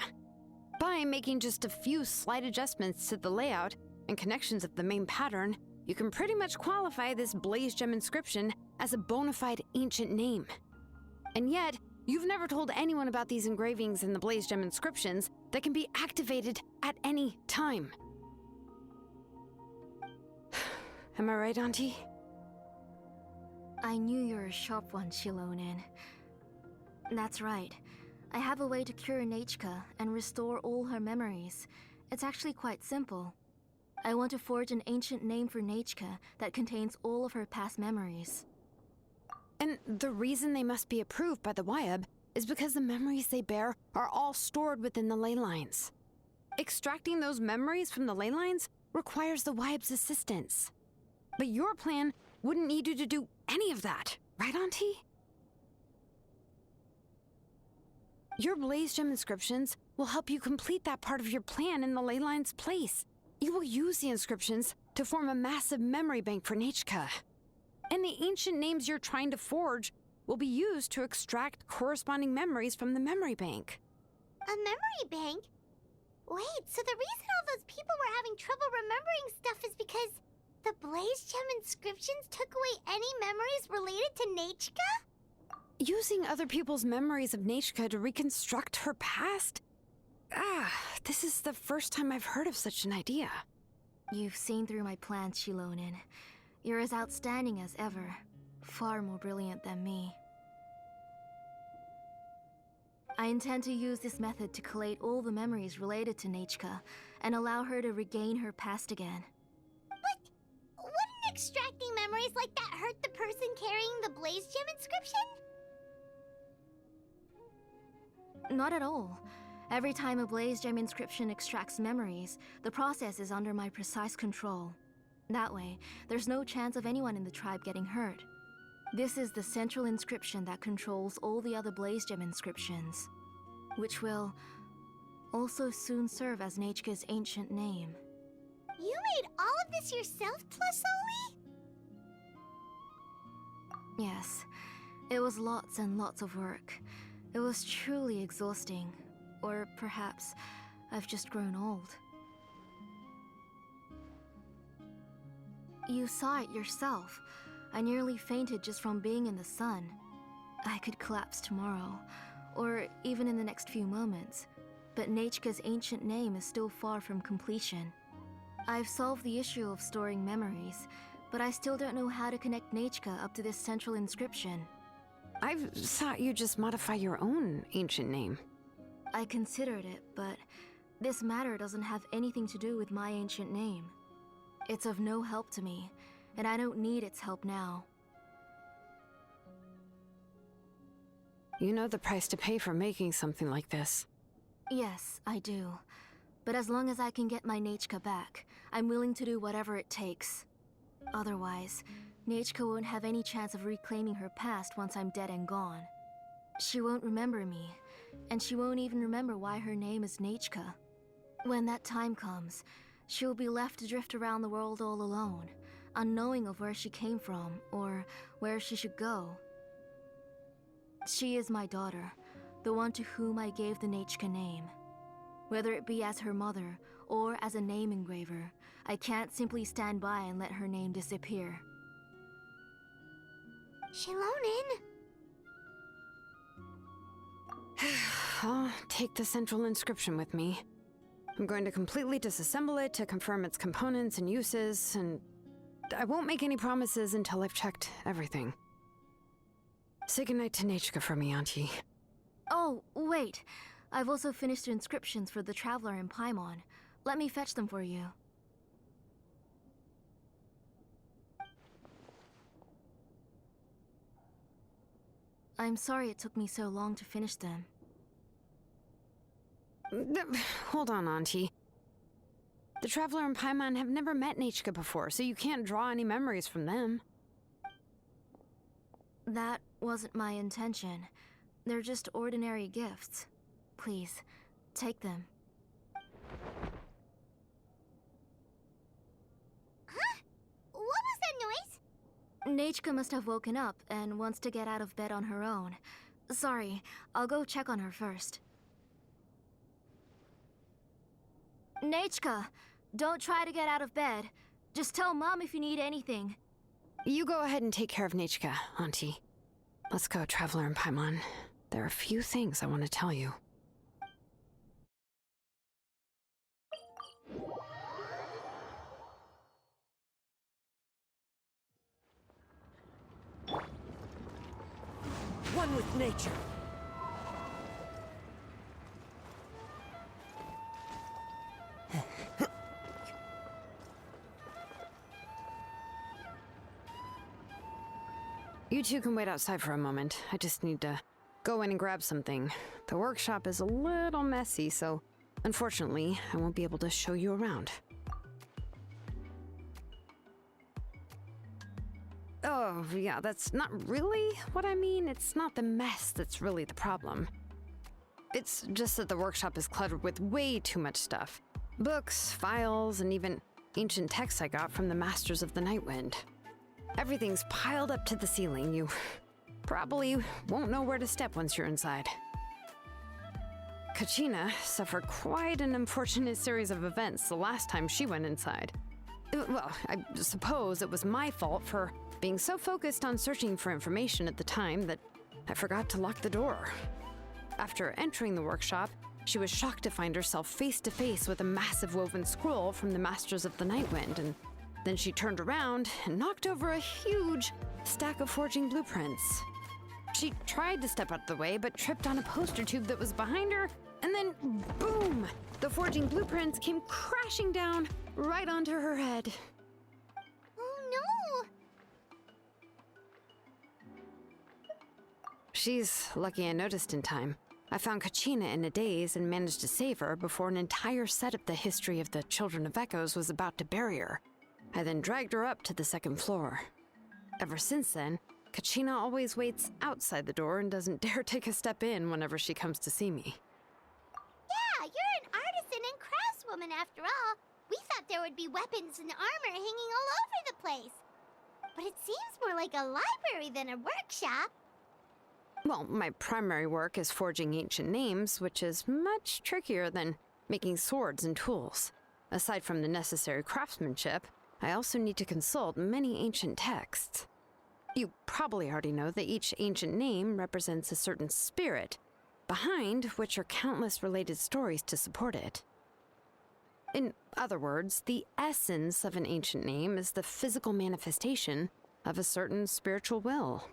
By making just a few slight adjustments to the layout and connections of the main pattern, you can pretty much qualify this Blaze Gem inscription as a bona fide ancient name. And yet, You've never told anyone about these engravings in the Blaze Gem inscriptions that can be activated at any time. Am I right, Auntie? I knew you were a sharp one, Shilonin. That's right. I have a way to cure Nechka and restore all her memories. It's actually quite simple. I want to forge an ancient name for Nechka that contains all of her past memories. And the reason they must be approved by the Wyab is because the memories they bear are all stored within the ley lines. Extracting those memories from the ley lines requires the Wyab's assistance. But your plan wouldn't need you to do any of that, right, Auntie? Your Blaze Gem inscriptions will help you complete that part of your plan in the ley line's place. You will use the inscriptions to form a massive memory bank for Nechka. And the ancient names you're trying to forge will be used to extract corresponding memories from the memory bank. A memory bank? Wait, so the reason all those people were having trouble remembering stuff is because the Blaze Gem inscriptions took away any memories related to Nechka? Using other people's memories of Nechka to reconstruct her past? This is the first time I've heard of such an idea. You've seen through my plans, Shilonin. You're as outstanding as ever. Far more brilliant than me. I intend to use this method to collate all the memories related to Nechka and allow her to regain her past again. But wouldn't extracting memories like that hurt the person carrying the Blaze Gem inscription? Not at all. Every time a Blaze Gem inscription extracts memories, the process is under my precise control. That way, there's no chance of anyone in the tribe getting hurt. This is the central inscription that controls all the other Blaze Gem inscriptions, which will also soon serve as Nechka's ancient name. You made all of this yourself, Tlasoli? Yes, it was lots and lots of work. It was truly exhausting. Or perhaps I've just grown old. You saw it yourself. I nearly fainted just from being in the sun. I could collapse tomorrow, or even in the next few moments. But Nechka's ancient name is still far from completion. I've solved the issue of storing memories, but I still don't know how to connect Nechka up to this central inscription. I've thought you just modify your own ancient name. I considered it, but this matter doesn't have anything to do with my ancient name. It's of no help to me, and I don't need its help now. You know the price to pay for making something like this. Yes, I do. But as long as I can get my Nechka back, I'm willing to do whatever it takes. Otherwise, Nechka won't have any chance of reclaiming her past once I'm dead and gone. She won't remember me, and she won't even remember why her name is Nechka. When that time comes, she'll be left to drift around the world all alone, unknowing of where she came from or where she should go. She is my daughter, the one to whom I gave the Nechka name. Whether it be as her mother or as a name engraver, I can't simply stand by and let her name disappear. Shilonin? I'll take the central inscription with me. I'm going to completely disassemble it to confirm its components and uses, and I won't make any promises until I've checked everything. Say goodnight to Nechka for me, Auntie. Oh, wait. I've also finished the inscriptions for the Traveler in Paimon. Let me fetch them for you. I'm sorry it took me so long to finish them. Hold on, Auntie. The Traveler and Paimon have never met Nechka before, so you can't draw any memories from them. That wasn't my intention. They're just ordinary gifts. Please, take them. Huh? What was that noise? Nechka must have woken up and wants to get out of bed on her own. Sorry, I'll go check on her first. Nechka, don't try to get out of bed. Just tell Mom if you need anything. You go ahead and take care of Nechka, Auntie. Let's go, Traveler and Paimon. there are a few things I want to tell you. One with nature. You two can wait outside for a moment. I just need to go in and grab something. The workshop is a little messy, so unfortunately, I won't be able to show you around. Oh, yeah, that's not really what I mean. It's not the mess that's really the problem. It's just that the workshop is cluttered with way too much stuff. Books, files, and even ancient texts I got from the Masters of the Nightwind. Everything's piled up to the ceiling. You probably won't know where to step once you're inside. Kachina suffered quite an unfortunate series of events the last time she went inside. Well, I suppose it was my fault for being so focused on searching for information at the time that I forgot to lock the door. After entering the workshop, she was shocked to find herself face to face with a massive woven scroll from the Masters of the Nightwind, and then she turned around and knocked over a huge stack of forging blueprints. She tried to step out of the way, but tripped on a poster tube that was behind her, and then boom! The forging blueprints came crashing down right onto her head. Oh no! She's lucky I noticed in time. I found Kachina in a daze and managed to save her before an entire set of the history of the Children of Echoes was about to bury her. I then dragged her up to the second floor. Ever since then, Kachina always waits outside the door and doesn't dare take a step in whenever she comes to see me. Yeah, you're an artisan and craftswoman after all. We thought there would be weapons and armor hanging all over the place. But it seems more like a library than a workshop. Well, my primary work is forging ancient names, which is much trickier than making swords and tools. Aside from the necessary craftsmanship, I also need to consult many ancient texts. You probably already know that each ancient name represents a certain spirit, behind which are countless related stories to support it. In other words, the essence of an ancient name is the physical manifestation of a certain spiritual will.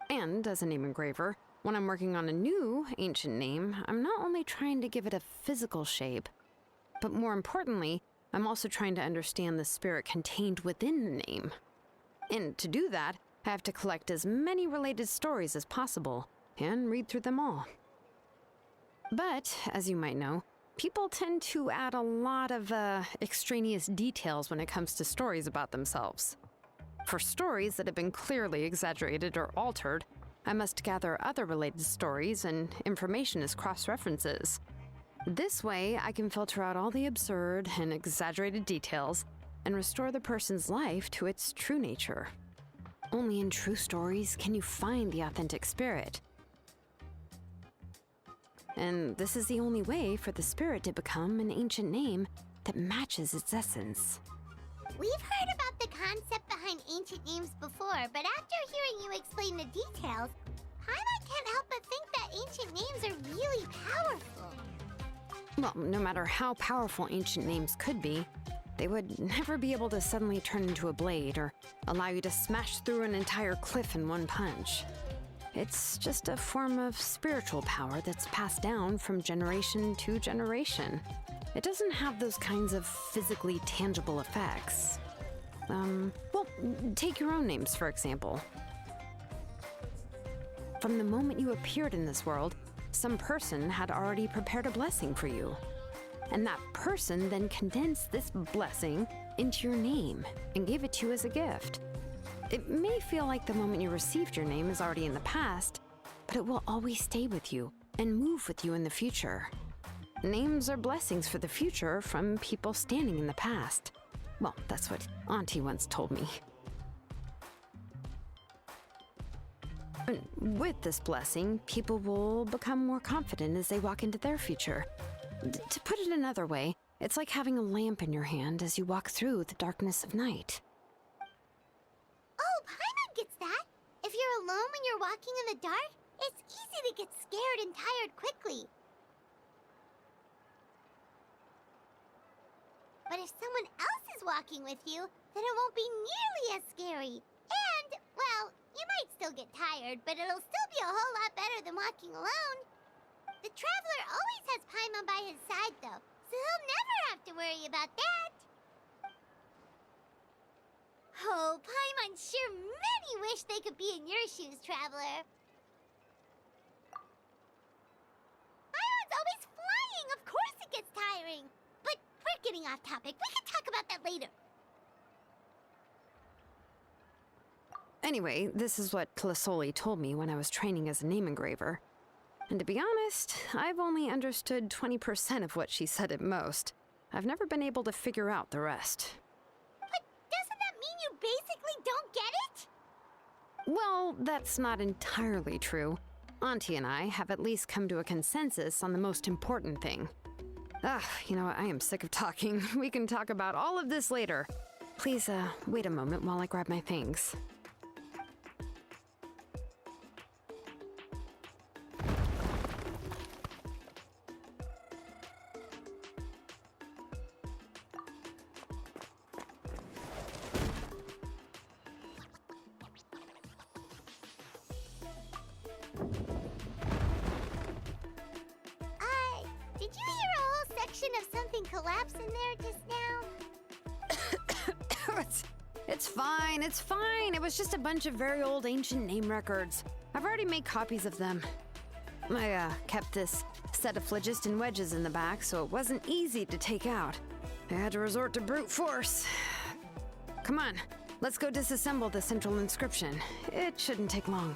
And as a name engraver, when I'm working on a new ancient name, I'm not only trying to give it a physical shape, but more importantly, I'm also trying to understand the spirit contained within the name. And to do that, I have to collect as many related stories as possible and read through them all. But, as you might know, people tend to add a lot of extraneous details when it comes to stories about themselves. For stories that have been clearly exaggerated or altered, I must gather other related stories and information as cross-references. This way, I can filter out all the absurd and exaggerated details and restore the person's life to its true nature. Only in true stories can you find the authentic spirit. And this is the only way for the spirit to become an ancient name that matches its essence. We've heard about the concept behind ancient names before, but after hearing you explain the details, Paimon can't help but think that ancient names are really powerful. Well, no matter how powerful ancient names could be, they would never be able to suddenly turn into a blade or allow you to smash through an entire cliff in one punch. It's just a form of spiritual power that's passed down from generation to generation. It doesn't have those kinds of physically tangible effects. Well, take your own names, for example. From the moment you appeared in this world, some person had already prepared a blessing for you. And that person then condensed this blessing into your name and gave it to you as a gift. It may feel like the moment you received your name is already in the past, but it will always stay with you and move with you in the future. Names are blessings for the future from people standing in the past. Well, that's what Auntie once told me. And with this blessing, people will become more confident as they walk into their future. To put it another way, it's like having a lamp in your hand as you walk through the darkness of night. Oh, Paimon gets that. If you're alone when you're walking in the dark, it's easy easy to get scared and tired quickly. But if someone else is walking with you, then it won't be nearly as scary. And, well, you might still get tired, but it'll still be a whole lot better than walking alone. The traveler always has Paimon by his side, though, so he'll never have to worry about that. Oh, Paimon sure many wish they could be in your shoes, traveler. Paimon's always flying. Of course it gets tiring. But we're getting off topic. We can talk about that later. Anyway, this is what Plisoli told me when I was training as a name engraver. And to be honest, I've only understood 20% of what she said at most. I've never been able to figure out the rest. But doesn't that mean you basically don't get it? Well, that's not entirely true. Auntie and I have at least come to a consensus on the most important thing. You know what? I am sick of talking. We can talk about all of this later. Please, wait a moment while I grab my things. Did you hear a whole section of something collapse in there just now? It's fine, it's fine. It was just a bunch of very old ancient name records. I've already made copies of them. I kept this set of phlogiston wedges in the back, so it wasn't easy to take out. I had to resort to brute force. Come on, let's go disassemble the central inscription. It shouldn't take long.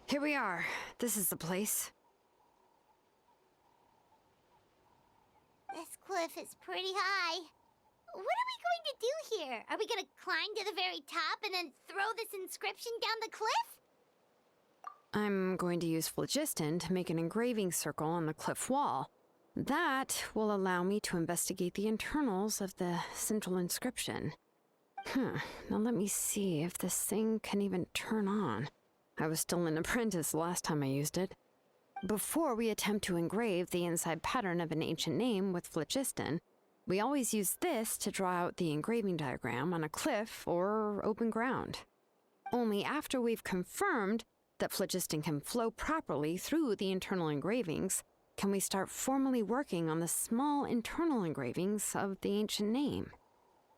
Here we are. This is the place. This cliff is pretty high. What are we going to do here? Are we going to climb to the very top and then throw this inscription down the cliff? I'm going to use phlogiston to make an engraving circle on the cliff wall. That will allow me to investigate the internals of the central inscription. Now let me see if this thing can even turn on. I was still an apprentice last time I used it. Before we attempt to engrave the inside pattern of an ancient name with phlogiston, we always use this to draw out the engraving diagram on a cliff or open ground. Only after we've confirmed that phlogiston can flow properly through the internal engravings can we start formally working on the small internal engravings of the ancient name.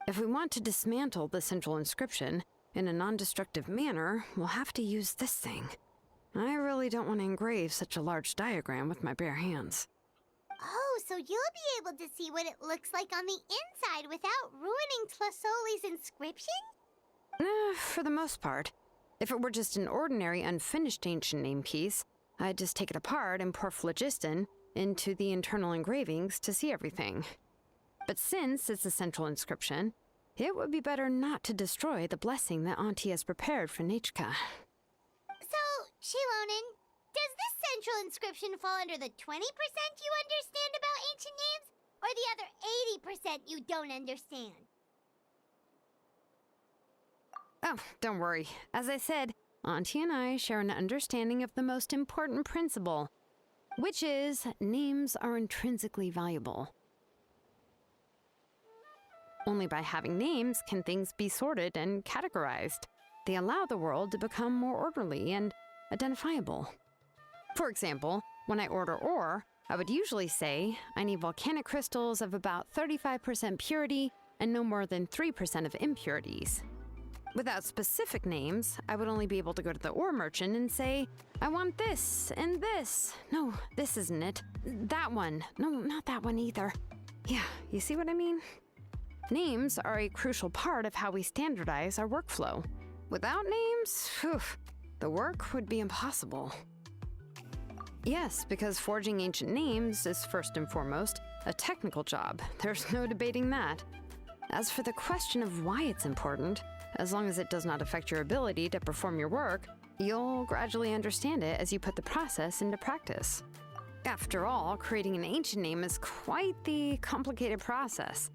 If we want to dismantle the central inscription in a non-destructive manner, we'll have to use this thing. I really don't want to engrave such a large diagram with my bare hands. Oh, so you'll be able to see what it looks like on the inside without ruining Tlasoli's inscription? For the most part. If it were just an ordinary unfinished ancient name piece, I'd just take it apart and pour phlogiston into the internal engravings to see everything. But since it's a central inscription, it would be better not to destroy the blessing that Auntie has prepared for Nechka. So, Shilonen, does this central inscription fall under the 20% you understand about ancient names, or the other 80% you don't understand? Oh, don't worry. As I said, Auntie and I share an understanding of the most important principle, which is names are intrinsically valuable. Only by having names can things be sorted and categorized. They allow the world to become more orderly and identifiable. For example, when I order ore, I would usually say I need volcanic crystals of about 35% purity and no more than 3% of impurities. Without specific names, I would only be able to go to the ore merchant and say, I want this and this. No, this isn't it. That one. No, not that one either. Yeah, you see what I mean? Names are a crucial part of how we standardize our workflow. Without names, the work would be impossible. Yes, because forging ancient names is first and foremost a technical job. There's no debating that. As for the question of why it's important, As long as it does not affect your ability to perform your work, you'll gradually understand it as you put the process into practice. After all, creating an ancient name is quite the complicated process.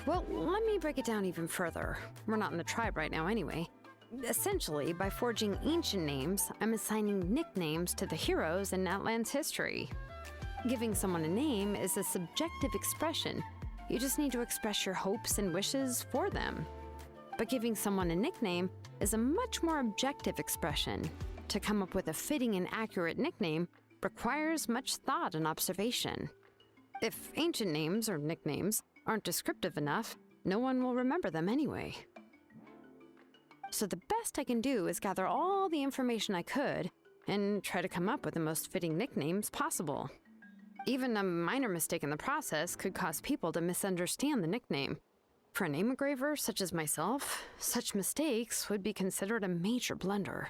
Well, let me break it down even further. We're not in the tribe right now anyway. Essentially, by forging ancient names, I'm assigning nicknames to the heroes in Outland's history. Giving someone a name is a subjective expression. You just need to express your hopes and wishes for them. But giving someone a nickname is a much more objective expression. To come up with a fitting and accurate nickname requires much thought and observation. If ancient names or nicknames aren't descriptive enough, no one will remember them anyway. So the best I can do is gather all the information I could and try to come up with the most fitting nicknames possible. Even a minor mistake in the process could cause people to misunderstand the nickname. For a name engraver such as myself, such mistakes would be considered a major blunder.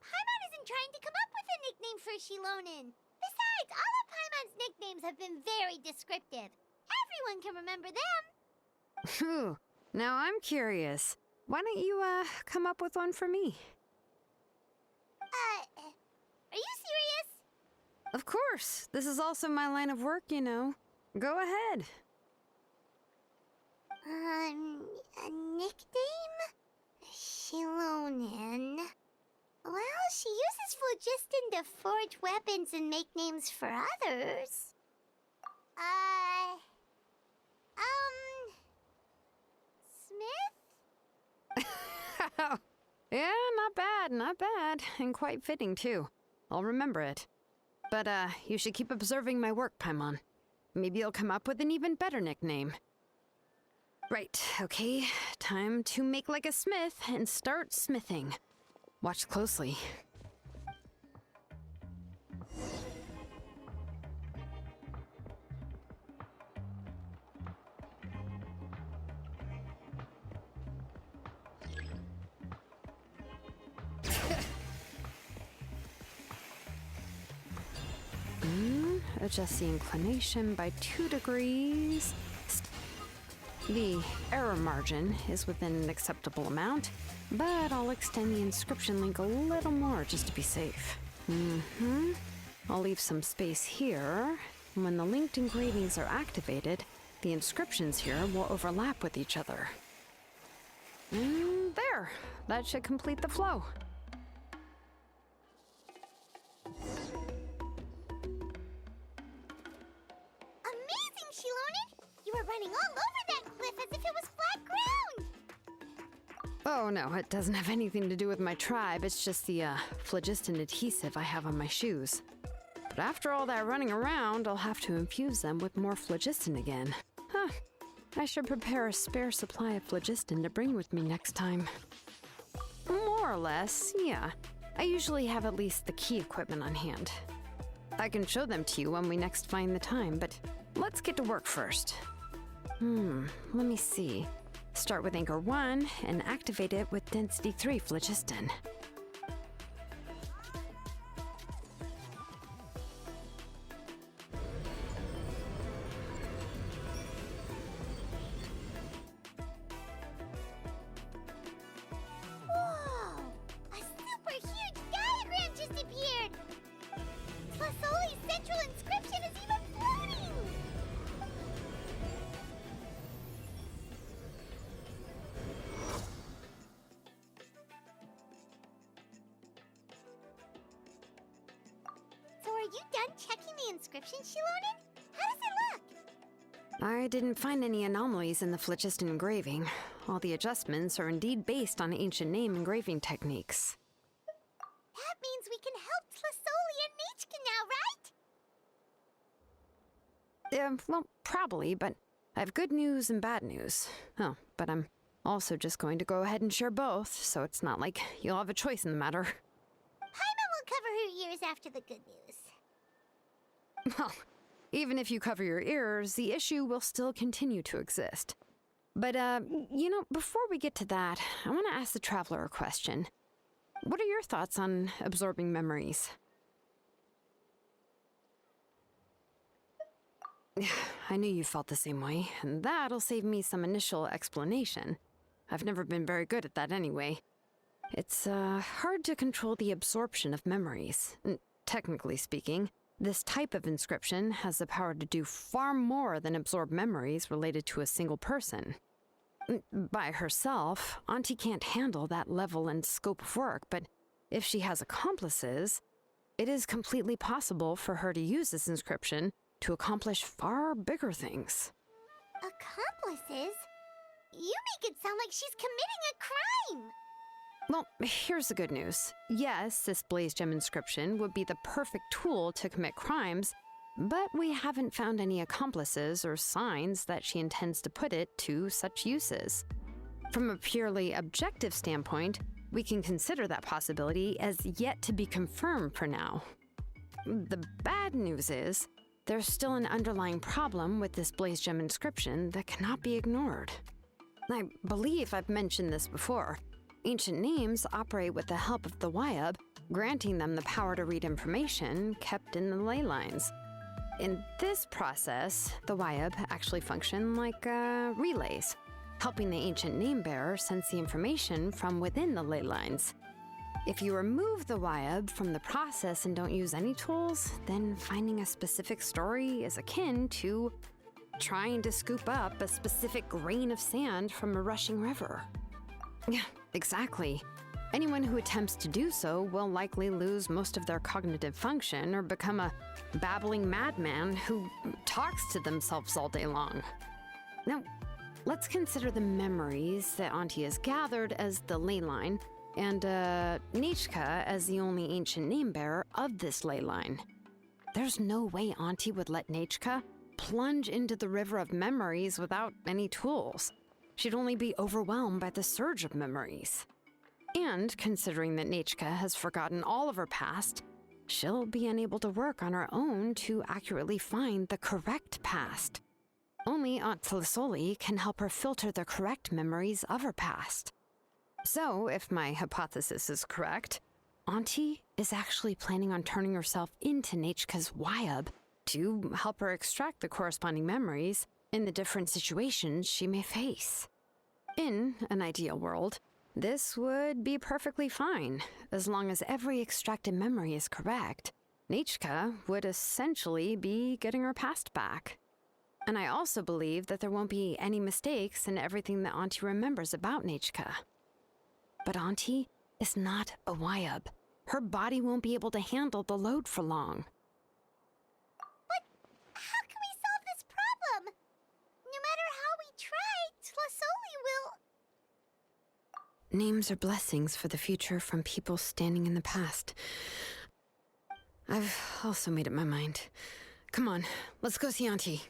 Paimon isn't trying to come up with a nickname for Shilonen. Besides, all of Paimon's nicknames have been very descriptive. Everyone can remember them. Phew. Now I'm curious. Why don't you, come up with one for me? Are you serious? Of course. This is also my line of work, you know. Go ahead. A nickname? Shilonen. Well, she uses phlogiston to forge weapons and make names for others. Smith? Yeah, not bad, and quite fitting too. I'll remember it. But, you should keep observing my work, Paimon. Maybe you'll come up with an even better nickname. Right, okay. Time to make like a smith and start smithing. Watch closely. Adjust the inclination by 2 degrees. The error margin is within an acceptable amount, but I'll extend the inscription link a little more just to be safe. I'll leave some space here. When the linked engravings are activated, the inscriptions here will overlap with each other. And there! That should complete the flow. Amazing, Shilonen! You were running all over that cliff as if it was flat ground! Oh no, it doesn't have anything to do with my tribe. It's just the phlogiston adhesive I have on my shoes. But after all that running around, I'll have to infuse them with more phlogiston again. I should prepare a spare supply of phlogiston to bring with me next time. More or less, yeah. I usually have at least the key equipment on hand. I can show them to you when we next find the time, but let's get to work first. Let me see. Start with Anchor 1 and activate it with Density 3 phlogiston. Whoa! A super huge diagram just appeared! Tlasoli's central inscription is even floating! So are you done checking the inscription, Shilonen? How does it look? I didn't find any anomalies in the phlogiston engraving. All the adjustments are indeed based on ancient name engraving techniques. That means we can help Tlasoli and Nichka now, right? Well, probably, but I have good news and bad news. Oh, but I'm also just going to go ahead and share both, so it's not like you'll have a choice in the matter. Paimon will cover her ears after the good news. Well, even if you cover your ears, the issue will still continue to exist. But, before we get to that, I want to ask the Traveler a question. What are your thoughts on absorbing memories? I knew you felt the same way, and that'll save me some initial explanation. I've never been very good at that anyway. It's hard to control the absorption of memories. Technically speaking, this type of inscription has the power to do far more than absorb memories related to a single person. By herself, Auntie can't handle that level and scope of work, but if she has accomplices, it is completely possible for her to use this inscription to accomplish far bigger things. Accomplices? You make it sound like she's committing a crime! Well, here's the good news. Yes, this blaze gem inscription would be the perfect tool to commit crimes, but we haven't found any accomplices or signs that she intends to put it to such uses. From a purely objective standpoint, we can consider that possibility as yet to be confirmed for now. The bad news is, there's still an underlying problem with this blaze gem inscription that cannot be ignored. I believe I've mentioned this before. Ancient names operate with the help of the Wyab, granting them the power to read information kept in the ley lines. In this process, the Wyab actually function like relays, helping the ancient name bearer sense the information from within the ley lines. If you remove the Wyab from the process and don't use any tools, then finding a specific story is akin to trying to scoop up a specific grain of sand from a rushing river. Yeah, exactly. Anyone who attempts to do so will likely lose most of their cognitive function or become a babbling madman who talks to themselves all day long. Now, let's consider the memories that Auntie has gathered as the ley line, and Nichka as the only ancient name bearer of this ley line. There's no way Auntie would let Nichka plunge into the river of memories without any tools. She'd only be overwhelmed by the surge of memories. And considering that Nichka has forgotten all of her past, she'll be unable to work on her own to accurately find the correct past. Only Aunt Tlisoli can help her filter the correct memories of her past. So, if my hypothesis is correct, Auntie is actually planning on turning herself into Nichka's Wyab to help her extract the corresponding memories in the different situations she may face. In an ideal world, this would be perfectly fine, as long as every extracted memory is correct. Nichka would essentially be getting her past back. And I also believe that there won't be any mistakes in everything that Auntie remembers about Nichka. But Auntie is not a Wyab. Her body won't be able to handle the load for long. But how can we solve this problem? No matter how we try, Tlisoli will... Names are blessings for the future from people standing in the past. I've also made up my mind. Come on, let's go see Auntie.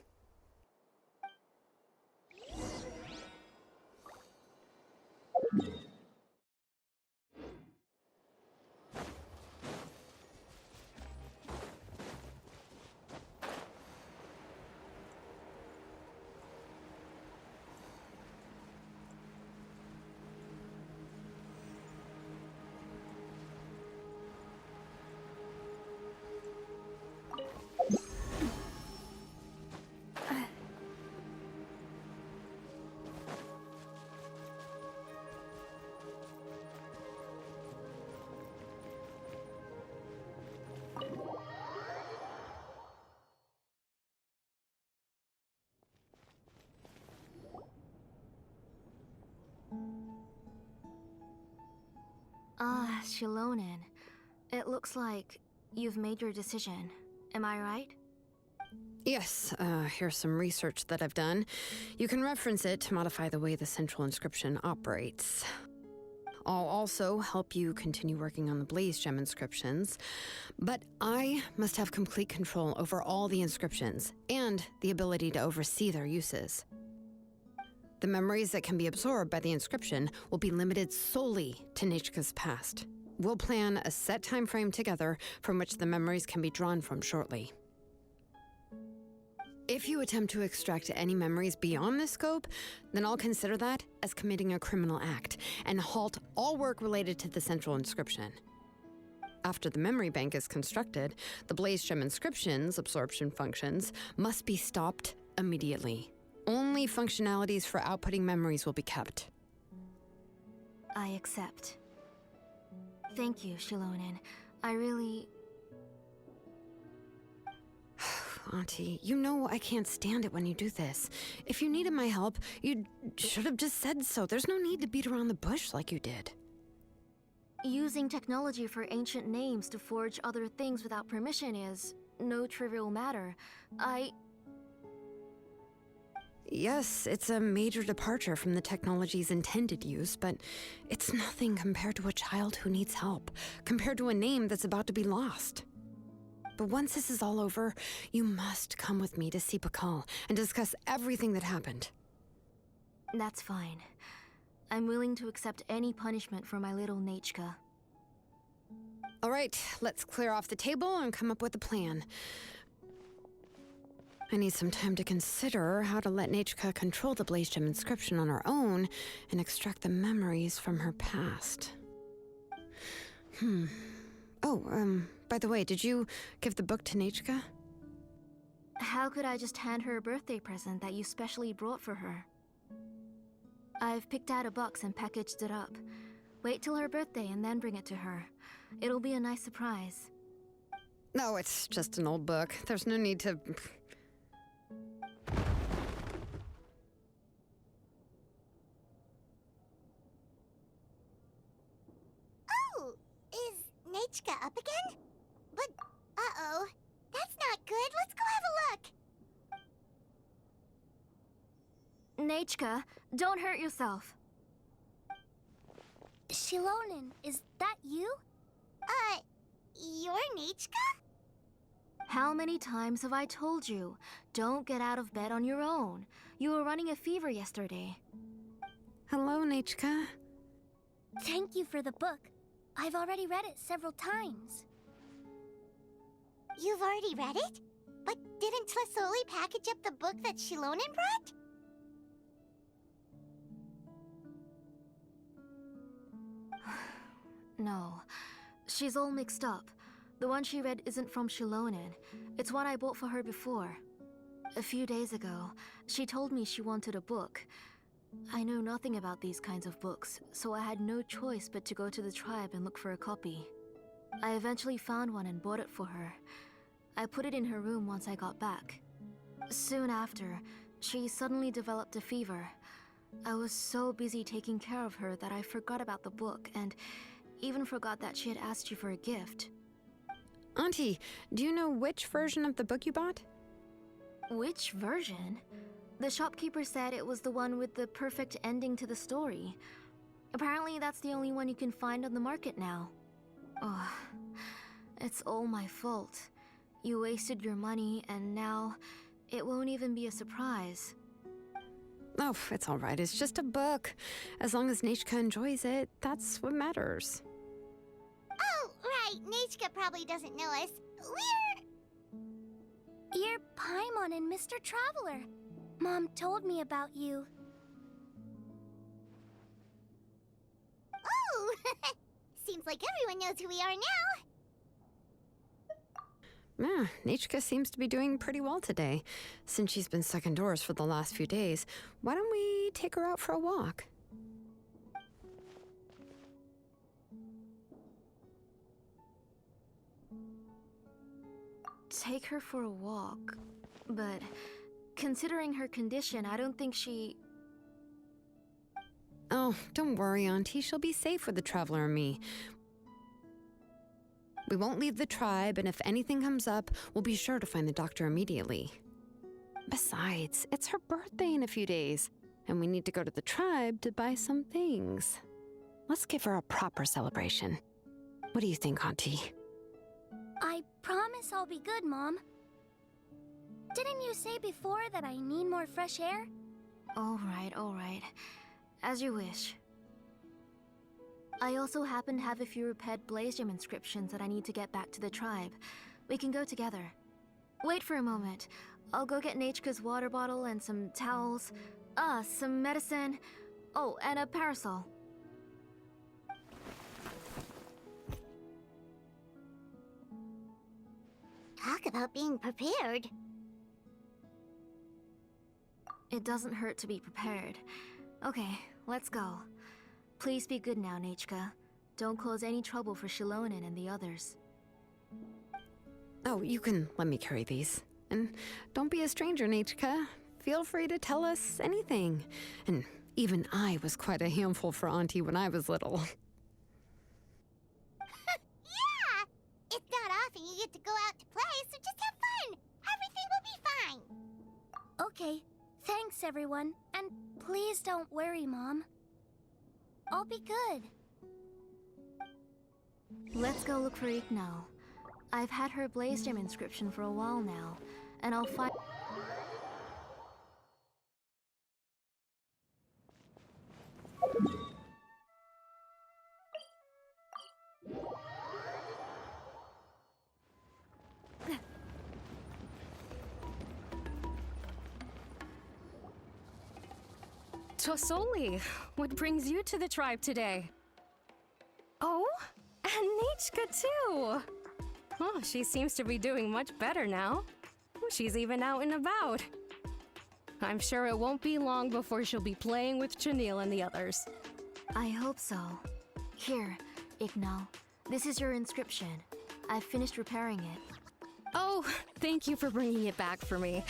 Shilonen. It looks like you've made your decision. Am I right? Yes, here's some research that I've done. You can reference it to modify the way the central inscription operates. I'll also help you continue working on the blaze gem inscriptions, but I must have complete control over all the inscriptions and the ability to oversee their uses. The memories that can be absorbed by the inscription will be limited solely to Nichka's past. We'll plan a set time frame together from which the memories can be drawn from shortly. If you attempt to extract any memories beyond this scope, then I'll consider that as committing a criminal act and halt all work related to the central inscription. After the memory bank is constructed, the blaze gem inscription's absorption functions must be stopped immediately. Only functionalities for outputting memories will be kept. I accept. Thank you, Shilonen. I really... Auntie, you know I can't stand it when you do this. If you needed my help, you should have just said so. There's no need to beat around the bush like you did. Using technology for ancient names to forge other things without permission is no trivial matter. Yes, it's a major departure from the technology's intended use, but it's nothing compared to a child who needs help, compared to a name that's about to be lost. But once this is all over, you must come with me to see Pakal and discuss everything that happened. That's fine. I'm willing to accept any punishment for my little Nechka. All right, let's clear off the table and come up with a plan. I need some time to consider how to let Nechka control the blaze gem inscription on her own and extract the memories from her past. By the way, did you give the book to Nechka? How could I just hand her a birthday present that you specially brought for her? I've picked out a box and packaged it up. Wait till her birthday and then bring it to her. It'll be a nice surprise. No, it's just an old book. There's no need to... Oh, is Nechka up again? But, uh-oh, that's not good. Let's go have a look. Nechka, don't hurt yourself. Shilonen, is that you? You're Nechka? How many times have I told you? Don't get out of bed on your own. You were running a fever yesterday. Hello, Nechka. Thank you for the book. I've already read it several times. You've already read it? But didn't Tlasoli package up the book that Shilonen brought? No. She's all mixed up. The one she read isn't from Shilonen. It's one I bought for her before. A few days ago, she told me she wanted a book. I know nothing about these kinds of books, so I had no choice but to go to the tribe and look for a copy. I eventually found one and bought it for her. I put it in her room once I got back. Soon after, she suddenly developed a fever. I was so busy taking care of her that I forgot about the book and even forgot that she had asked you for a gift. Auntie, do you know which version of the book you bought? Which version? The shopkeeper said it was the one with the perfect ending to the story. Apparently that's the only one you can find on the market now. Ugh, it's all my fault. You wasted your money and now it won't even be a surprise. Oh, it's all right. It's just a book. As long as Nechka enjoys it, that's what matters. Oh, right. Nechka probably doesn't know us. You're Paimon and Mr. Traveler. Mom told me about you. Oh! Seems like everyone knows who we are now. Nechka seems to be doing pretty well today. Since she's been stuck indoors for the last few days, why don't we take her out for a walk? Take her for a walk. But considering her condition, I don't think she... Oh, don't worry, Auntie. She'll be safe with the Traveler and me. We won't leave the tribe, and if anything comes up, we'll be sure to find the doctor immediately. Besides, it's her birthday in a few days, and we need to go to the tribe to buy some things. Let's give her a proper celebration. What do you think, Auntie? I promise I'll be good, Mom. Didn't you say before that I need more fresh air? All right. As you wish. I also happen to have a few repaired blaze gem inscriptions that I need to get back to the tribe. We can go together. Wait for a moment. I'll go get Nechka's water bottle and some towels. Some medicine. Oh, and a parasol. Talk about being prepared. It doesn't hurt to be prepared. Okay, let's go. Please be good now, Nechka. Don't cause any trouble for Shilonen and the others. Oh, you can let me carry these. And don't be a stranger, Nechka. Feel free to tell us anything. And even I was quite a handful for Auntie when I was little. Yeah! It's not often you get to go out to play, so just have fun. Everything will be fine. Okay, thanks everyone. And please don't worry, Mom. I'll be good. Let's go look for Ignal. I've had her Blaze Gem inscription for a while now, and I'll find... Tosoli, what brings you to the tribe today? Oh, and Nechka too! Oh, she seems to be doing much better now. She's even out and about. I'm sure it won't be long before she'll be playing with Janelle and the others. I hope so. Here, Ignal. This is your inscription. I've finished repairing it. Oh, thank you for bringing it back for me.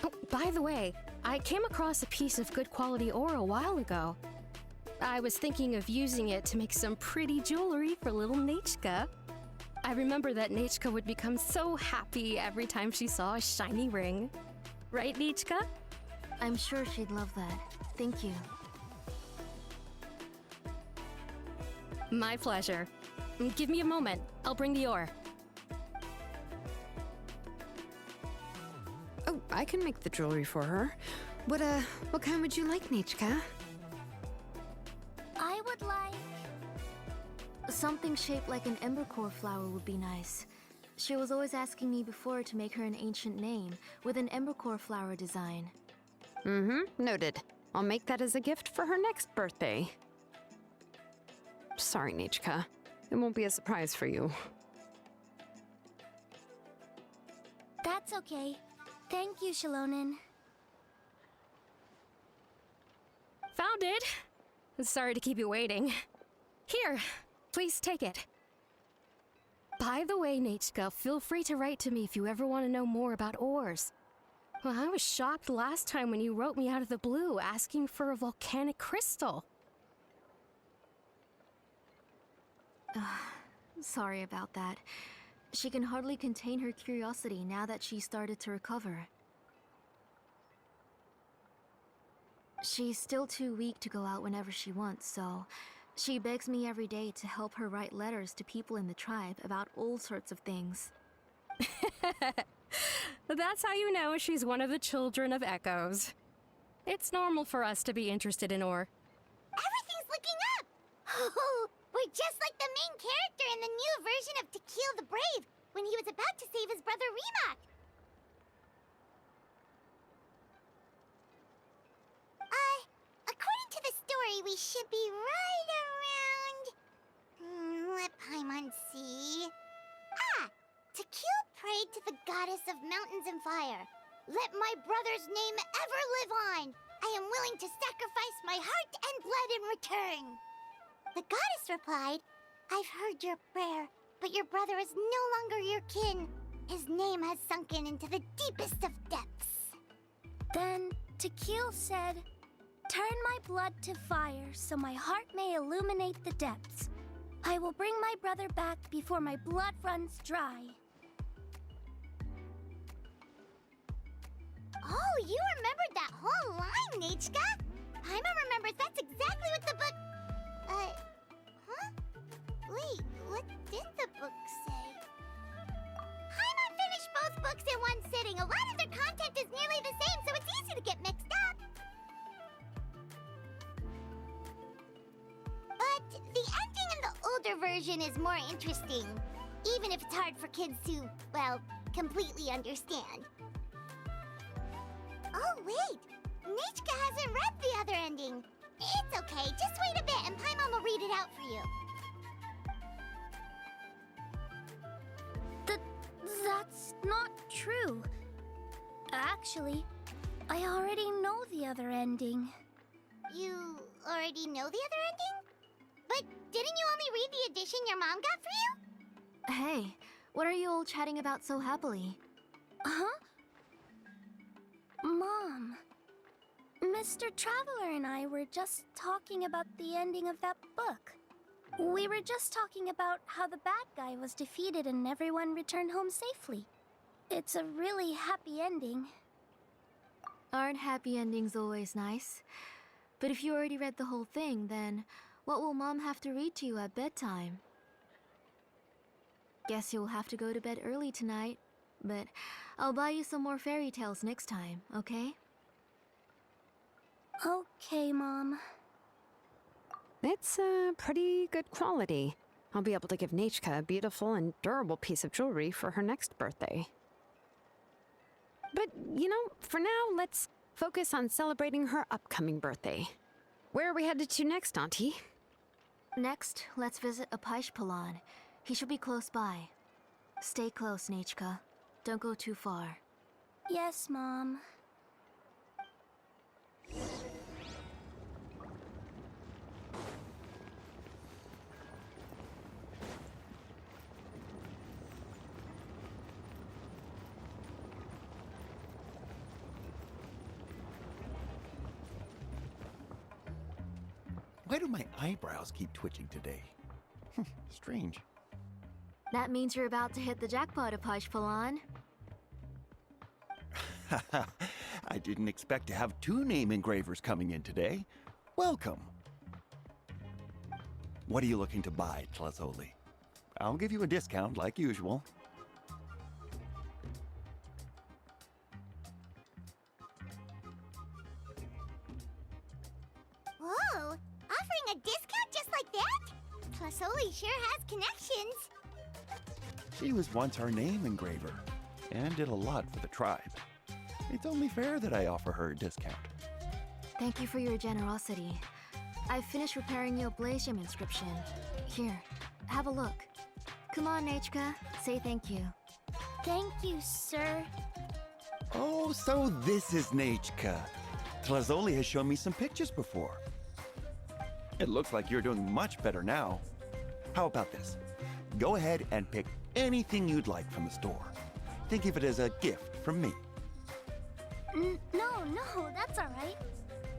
Oh, by the way, I came across a piece of good quality ore a while ago. I was thinking of using it to make some pretty jewelry for little Nechka. I remember that Nechka would become so happy every time she saw a shiny ring. Right, Nechka? I'm sure she'd love that. Thank you. My pleasure. Give me a moment. I'll bring the ore. Oh, I can make the jewelry for her. What kind would you like, Nechka? I would like... something shaped like an embercore flower would be nice. She was always asking me before to make her an ancient name with an embercore flower design. Noted. I'll make that as a gift for her next birthday. Sorry, Nechka. It won't be a surprise for you. That's okay. Thank you, Shilonen. Found it! Sorry to keep you waiting. Here, please take it. By the way, Nechka, feel free to write to me if you ever want to know more about ores. Well, I was shocked last time when you wrote me out of the blue asking for a volcanic crystal. Sorry about that. She can hardly contain her curiosity now that she started to recover. She's still too weak to go out whenever she wants, so she begs me every day to help her write letters to people in the tribe about all sorts of things. That's how you know she's one of the children of Echoes. It's normal for us to be interested in ore. Everything's looking up! Oh, we're just like the main character in the new version of To Kill the Brave, when he was about to save his brother Rimac. According to the story, we should be right around... let Paimon see... To Kill prayed to the goddess of mountains and fire. Let my brother's name ever live on. I am willing to sacrifice my heart and blood in return. The goddess replied, I've heard your prayer, but your brother is no longer your kin. His name has sunken into the deepest of depths. Then Tequil said, turn my blood to fire so my heart may illuminate the depths. I will bring my brother back before my blood runs dry. Oh, you remembered that whole line, Nechka! Paimon remembers that's exactly what the book... huh? Wait, what did the book say? Paimon finished both books in one sitting. A lot of their content is nearly the same, so it's easy to get mixed up. But the ending in the older version is more interesting, even if it's hard for kids to, well, completely understand. Oh, wait! Nechka hasn't read the other ending. It's okay, just wait a bit and Paimon will read it out for you. That's Actually, I already know the other ending. You already know the other ending? But didn't you only read the edition your mom got for you? Hey, what are you all chatting about so happily? Huh? Mom, Mr. Traveler and I were just talking about the ending of that book. We were just talking about how the bad guy was defeated and everyone returned home safely. It's a really happy ending. Aren't happy endings always nice? But if you already read the whole thing, then what will Mom have to read to you at bedtime? Guess you'll have to go to bed early tonight, but I'll buy you some more fairy tales next time, okay? Okay, Mom. It's pretty good quality. I'll be able to give Nechka a beautiful and durable piece of jewelry for her next birthday. But, you know, for now, let's focus on celebrating her upcoming birthday. Where are we headed to next, Auntie? Next, let's visit Apishpalan. He should be close by. Stay close, Nechka. Don't go too far. Yes, Mom. Why do my eyebrows keep twitching today? Strange. That means you're about to hit the jackpot, Apishpalan. I didn't expect to have 2 name engravers coming in today. Welcome. What are you looking to buy, Tlazoli? I'll give you a discount like usual. Whoa! Offering a discount just like that? Tlasoli sure has connections. She was once our name engraver and did a lot for the tribe. It's only fair that I offer her a discount. Thank you for your generosity. I've finished repairing your Blaze Gem inscription. Here, have a look. Come on, Nechka, say thank you. Thank you, sir. Oh, so this is Nechka. Tlazoli has shown me some pictures before. It looks like you're doing much better now. How about this? Go ahead and pick anything you'd like from the store. Think of it as a gift from me. No, that's all right.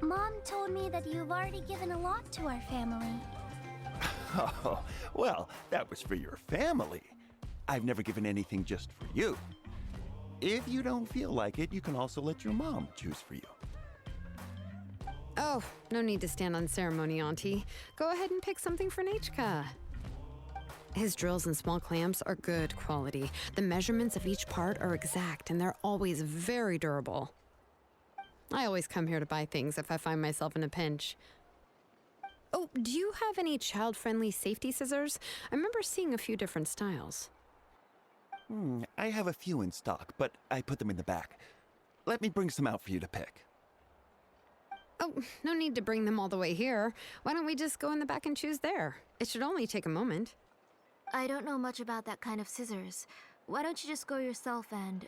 Mom told me that you've already given a lot to our family. Oh, well, that was for your family. I've never given anything just for you. If you don't feel like it, you can also let your mom choose for you. Oh, no need to stand on ceremony, Auntie. Go ahead and pick something for Nechka. His drills and small clamps are good quality. The measurements of each part are exact, and they're always very durable. I always come here to buy things if I find myself in a pinch. Oh, do you have any child-friendly safety scissors? I remember seeing a few different styles. I have a few in stock, but I put them in the back. Let me bring some out for you to pick. Oh, no need to bring them all the way here. Why don't we just go in the back and choose there? It should only take a moment. I don't know much about that kind of scissors. Why don't you just go yourself and...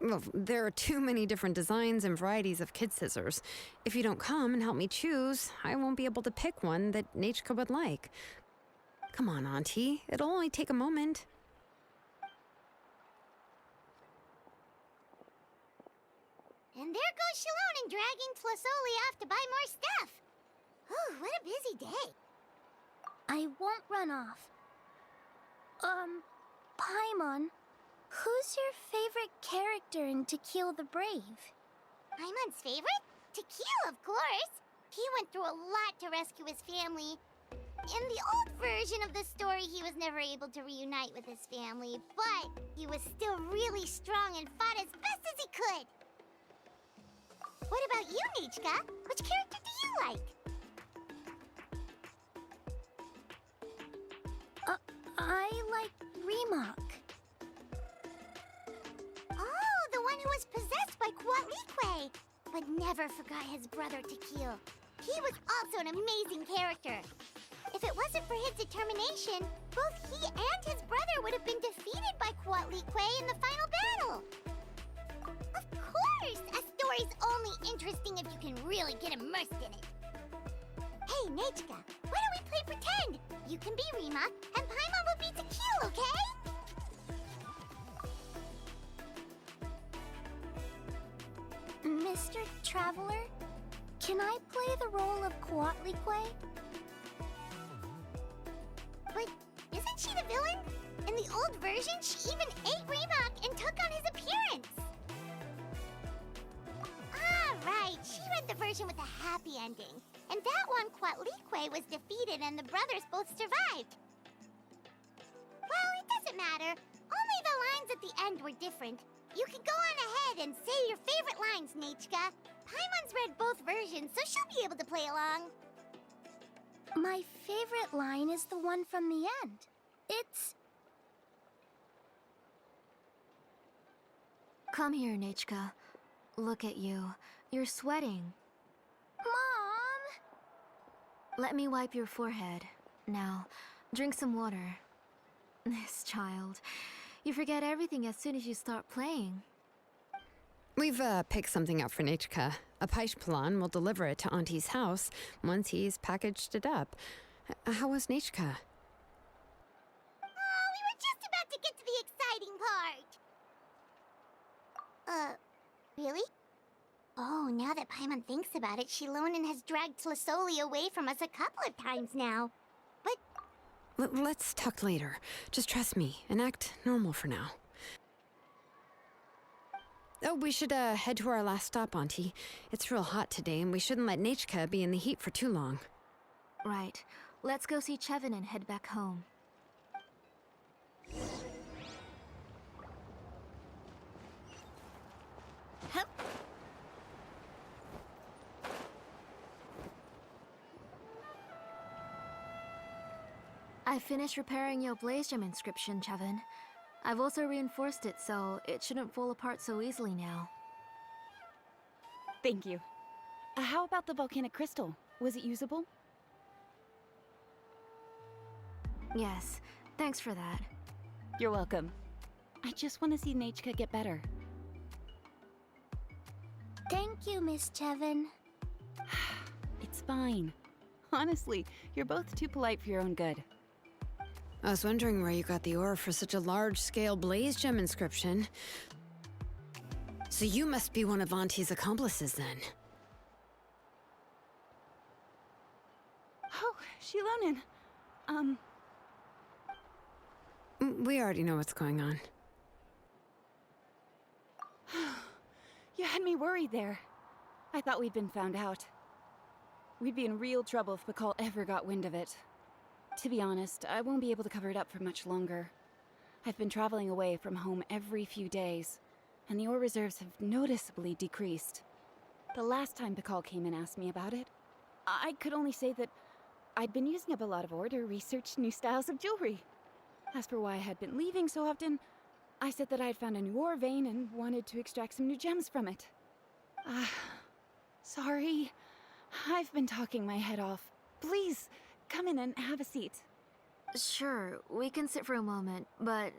Well, there are too many different designs and varieties of kid scissors. If you don't come and help me choose, I won't be able to pick one that Nechka would like. Come on, Auntie. It'll only take a moment. And there goes Shalone and dragging Tlasoli off to buy more stuff. Oh, what a busy day. I won't run off. Paimon, who's your favorite character in To Kill the Brave? Paimon's favorite? To Kill, of course. He went through a lot to rescue his family. In the old version of the story, he was never able to reunite with his family, but he was still really strong and fought as best as he could. What about you, Nechka? Which character do you like? I like Remak. Oh, the one who was possessed by Kuatlique, but never forgot his brother Tequil. He was also an amazing character. If it wasn't for his determination, both he and his brother would have been defeated by Kuatlique in the final battle. Of course! A story's only interesting if you can really get immersed in it. Hey, Nechka, why don't we play pretend? You can be Rima, and Paimon will be Tequil, okay? Mr. Traveler, can I play the role of Coatlicue? But isn't she the villain? In the old version, she even ate Remak and took on his appearance. Ah, right. She read the version with a happy ending. And that one, Coatlicue was defeated and the brothers both survived. Well, it doesn't matter. Only the lines at the end were different. You can go on ahead and say your favorite lines, Nechka. Paimon's read both versions, so she'll be able to play along. My favorite line is the one from the end. It's... Come here, Nechka. Look at you. You're sweating. Mom! Let me wipe your forehead. Now, drink some water. This child. You forget everything as soon as you start playing. We've picked something up for Nechka. A Paishpalan will deliver it to Auntie's house once he's packaged it up. How was Nechka? Oh, we were just about to get to the exciting part. Really? Oh, now that Paimon thinks about it, Shilonen has dragged Tlisoli away from us a couple of times now. But Let's talk later. Just trust me and act normal for now. Oh, we should head to our last stop, Auntie. It's real hot today, and we shouldn't let Nechka be in the heat for too long. Right. Let's go see Chevin and head back home. Hup. I finished repairing your Blaze Gem inscription, Chevin. I've also reinforced it so it shouldn't fall apart so easily now. Thank you. How about the volcanic crystal? Was it usable? Yes, thanks for that. You're welcome. I just want to see Nechka get better. Thank you, Miss Chevin. It's fine. Honestly, you're both too polite for your own good. I was wondering where you got the ore for such a large-scale Blaze Gem inscription. So you must be one of Auntie's accomplices, then. Oh, Shilonen. We already know what's going on. You had me worried there. I thought we'd been found out. We'd be in real trouble if Pakal ever got wind of it. To be honest, I won't be able to cover it up for much longer. I've been traveling away from home every few days, and the ore reserves have noticeably decreased. The last time Pakal came and asked me about it, I could only say that I'd been using up a lot of ore to research new styles of jewelry. As for why I had been leaving so often, I said that I had found a new ore vein and wanted to extract some new gems from it. Sorry. I've been talking my head off. Please, come in and have a seat. Sure, we can sit for a moment, but...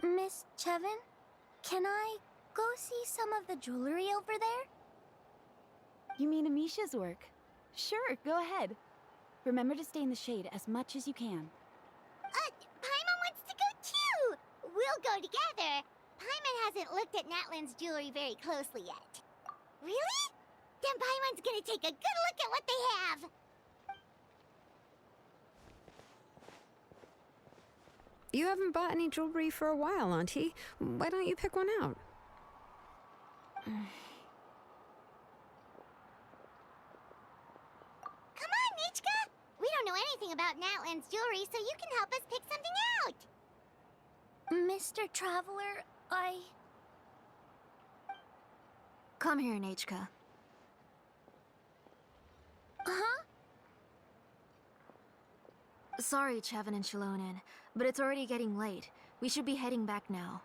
Miss Chevin, can I go see some of the jewelry over there? You mean Amisha's work? Sure, go ahead. Remember to stay in the shade as much as you can. Paimon wants to go too! We'll go together. Paimon hasn't looked at Natlan's jewelry very closely yet. Really? Then Paimon's gonna take a good look at what they have! You haven't bought any jewelry for a while, Auntie. Why don't you pick one out? Come on, Nechka! We don't know anything about Natlan's jewelry, so you can help us pick something out! Mr. Traveler, Come here, Nechka. Huh? Sorry, Chevin and Shilonen, but it's already getting late. We should be heading back now.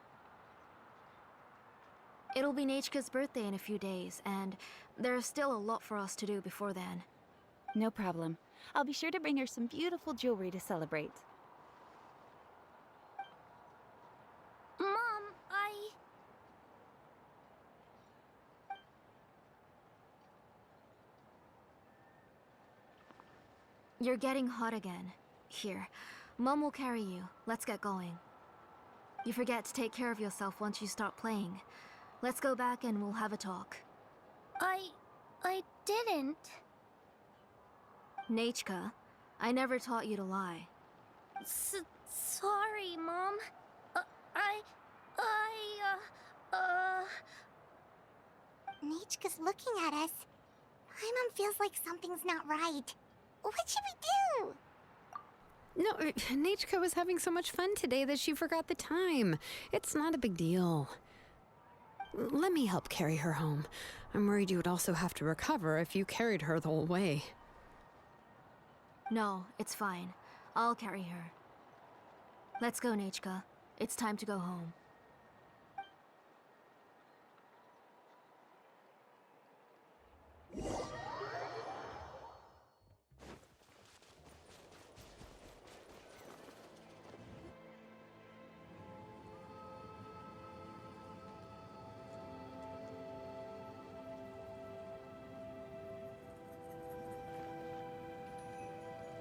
It'll be Nechka's birthday in a few days, and there's still a lot for us to do before then. No problem. I'll be sure to bring her some beautiful jewelry to celebrate. Mom, You're getting hot again. Here, Mom will carry you. Let's get going. You forget to take care of yourself once you start playing. Let's go back and we'll have a talk. I didn't. Nechka, I never taught you to lie. Sorry, Mom. Nechka's looking at us. My mom feels like something's not right. What should we do? No, Nechka was having so much fun today that she forgot the time. It's not a big deal. Let me help carry her home. I'm worried you would also have to recover if you carried her the whole way. No, it's fine. I'll carry her. Let's go, Nechka. It's time to go home.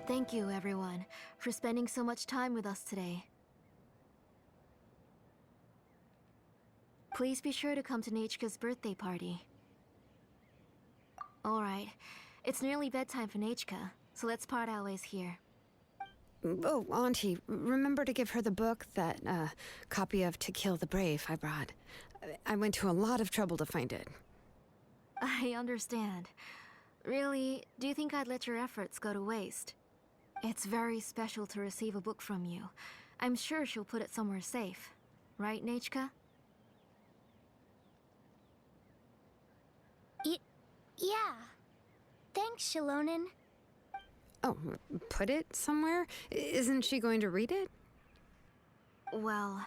Thank you, everyone, for spending so much time with us today. Please be sure to come to Nechka's birthday party. Alright, it's nearly bedtime for Nechka, so let's part our ways here. Oh, Auntie, remember to give her the book, that copy of To Kill the Brave I brought. I went to a lot of trouble to find it. I understand. Really, do you think I'd let your efforts go to waste? It's very special to receive a book from you. I'm sure she'll put it somewhere safe. Right, Nechka? Yeah. Thanks, Shilonen. Oh, put it somewhere? Isn't she going to read it? Well,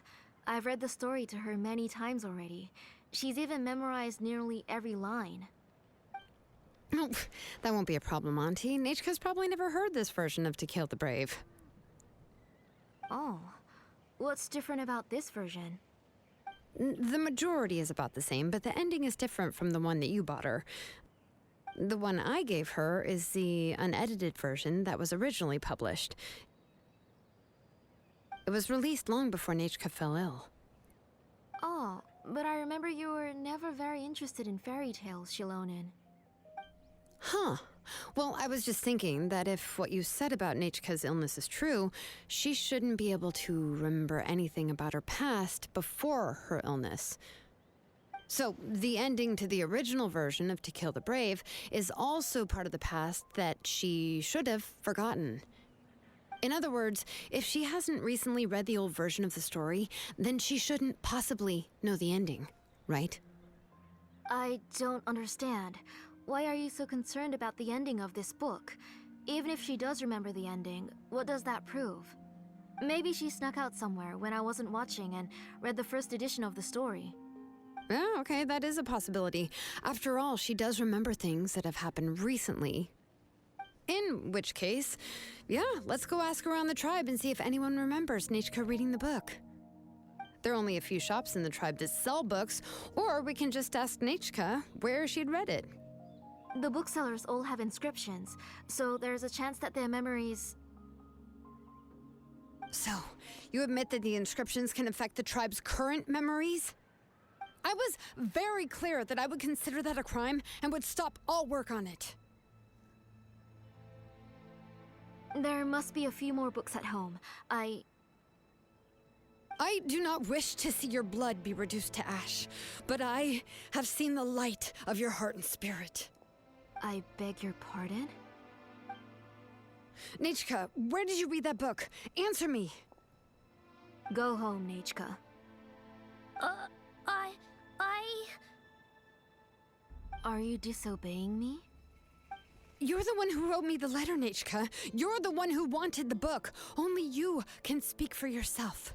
I've read the story to her many times already. She's even memorized nearly every line. Oh, that won't be a problem, Auntie. Nechka's probably never heard this version of To Kill the Brave. Oh. What's different about this version? The majority is about the same, but the ending is different from the one that you bought her. The one I gave her is the unedited version that was originally published. It was released long before Nechka fell ill. Oh, but I remember you were never very interested in fairy tales, Shilonen. Huh. Well, I was just thinking that if what you said about Nechka's illness is true, she shouldn't be able to remember anything about her past before her illness. So, the ending to the original version of To Kill the Brave is also part of the past that she should have forgotten. In other words, if she hasn't recently read the old version of the story, then she shouldn't possibly know the ending, right? I don't understand. Why are you so concerned about the ending of this book? Even if she does remember the ending, what does that prove? Maybe she snuck out somewhere when I wasn't watching and read the first edition of the story. Oh, okay, that is a possibility. After all, she does remember things that have happened recently. In which case, yeah, let's go ask around the tribe and see if anyone remembers Nechka reading the book. There are only a few shops in the tribe that sell books, or we can just ask Nechka where she'd read it. The booksellers all have inscriptions, so there's a chance that their memories... So, you admit that the inscriptions can affect the tribe's current memories? I was very clear that I would consider that a crime and would stop all work on it. There must be a few more books at home. I do not wish to see your blood be reduced to ash, but I have seen the light of your heart and spirit. I beg your pardon? Nechka, where did you read that book? Answer me. Go home, Nechka. Are you disobeying me? You're the one who wrote me the letter, Nechka. You're the one who wanted the book. Only you can speak for yourself.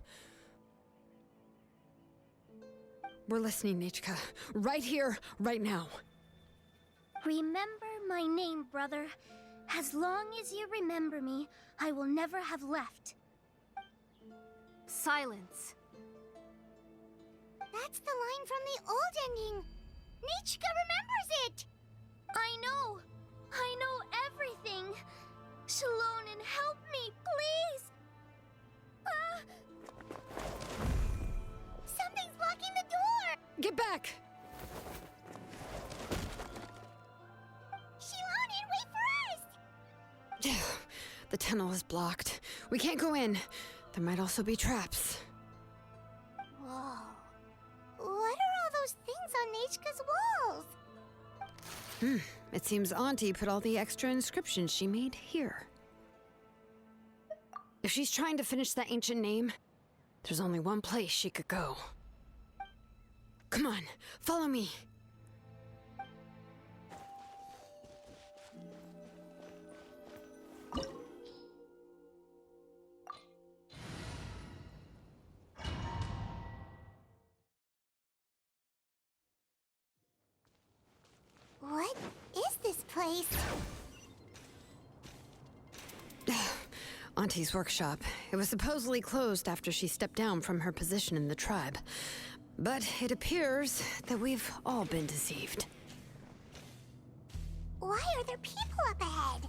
We're listening, Nechka. Right here, right now. Remember my name, brother. As long as you remember me, I will never have left. Silence. That's the line from the old ending. Nechka remembers it! I know everything. Shalom. Get back! Shilonen, wait for us! The tunnel is blocked. We can't go in. There might also be traps. Whoa. What are all those things on Nechka's walls? It seems Auntie put all the extra inscriptions she made here. If she's trying to finish that ancient name, there's only one place she could go. Come on, follow me. What is this place? Auntie's workshop. It was supposedly closed after she stepped down from her position in the tribe. But it appears that we've all been deceived. Why are there people up ahead?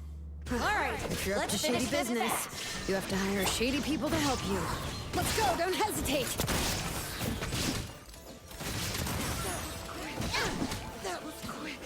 Alright, if you're up to shady business, you have to hire shady people to help you. Let's go, don't hesitate! That was quick.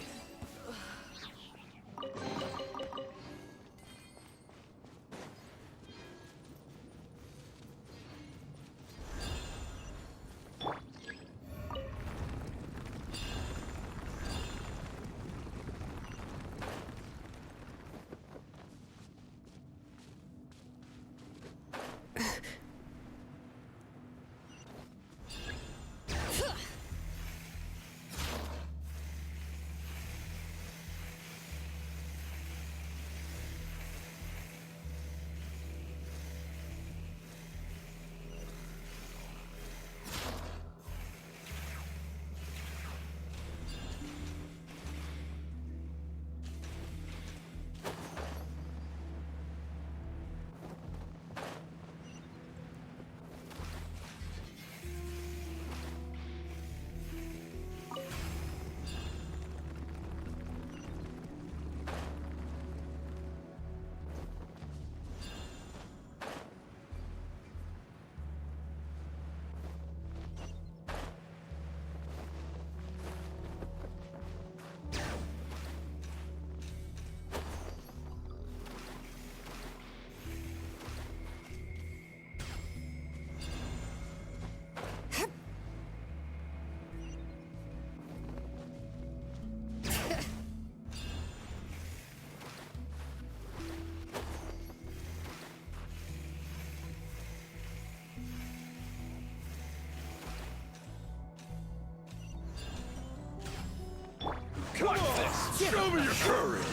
Watch this! Show me your courage!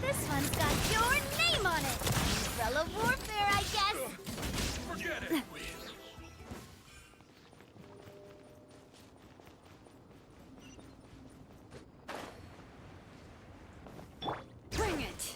This one's got your name on it! Umbrella warfare, I guess! Forget it! Bring it!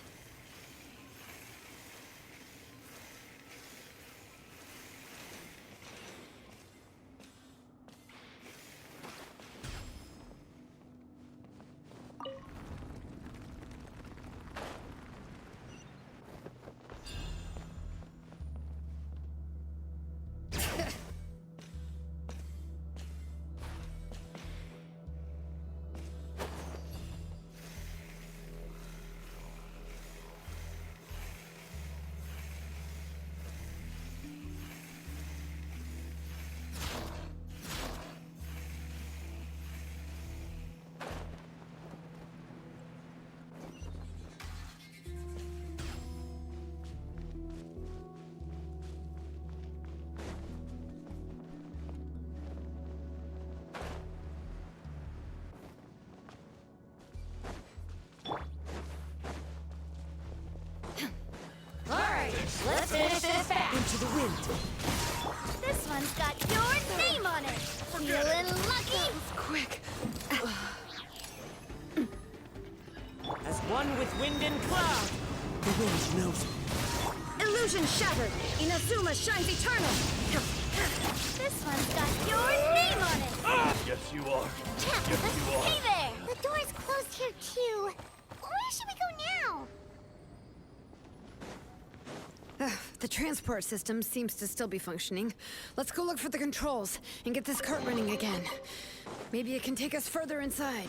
Let's finish this fast! Into the wind. This one's got your name on it! Feeling lucky? Quick. As one with wind and cloud! The wind knows me. Illusion shattered! Inazuma shines eternal! This one's got your name on it! Ah! Yes, you are. Yes, you are. Hey there! The door's closed here, too. Where should we go now? The transport system seems to still be functioning. Let's go look for the controls and get this cart running again. Maybe it can take us further inside.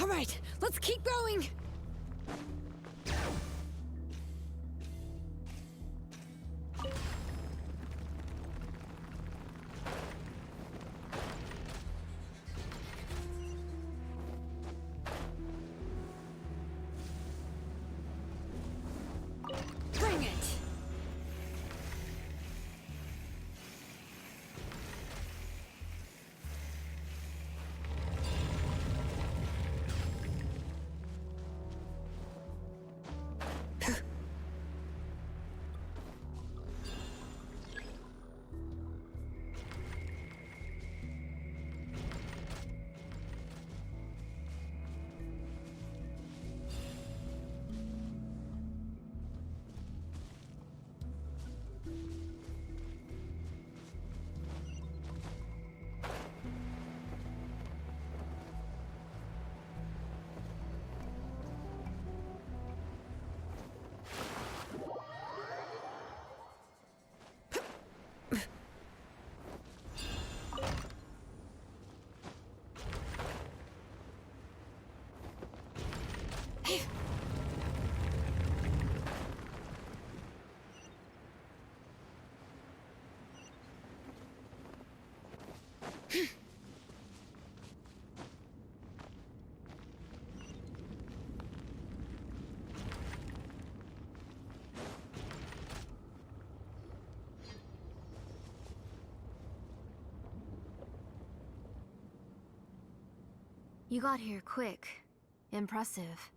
All right, let's keep going. Bring it. You got here quick. Impressive.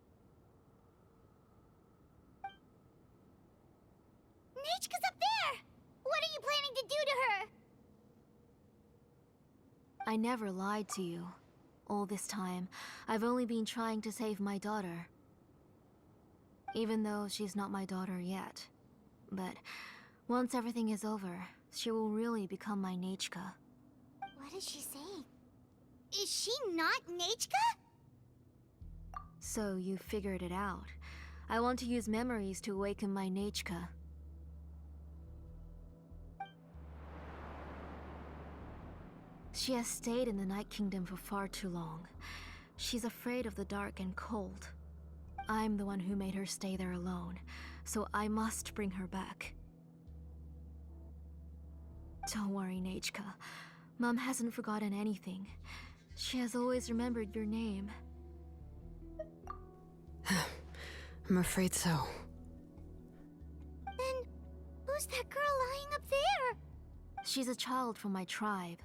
Nechka's up there! What are you planning to do to her? I never lied to you. All this time, I've only been trying to save my daughter. Even though she's not my daughter yet. But once everything is over, she will really become my Nechka. What is she saying? Is she not Nechka? So you figured it out. I want to use memories to awaken my Nechka. She has stayed in the Night Kingdom for far too long. She's afraid of the dark and cold. I'm the one who made her stay there alone, so I must bring her back. Don't worry, Nechka. Mom hasn't forgotten anything. She has always remembered your name. I'm afraid so. Then, who's that girl lying up there? She's a child from my tribe.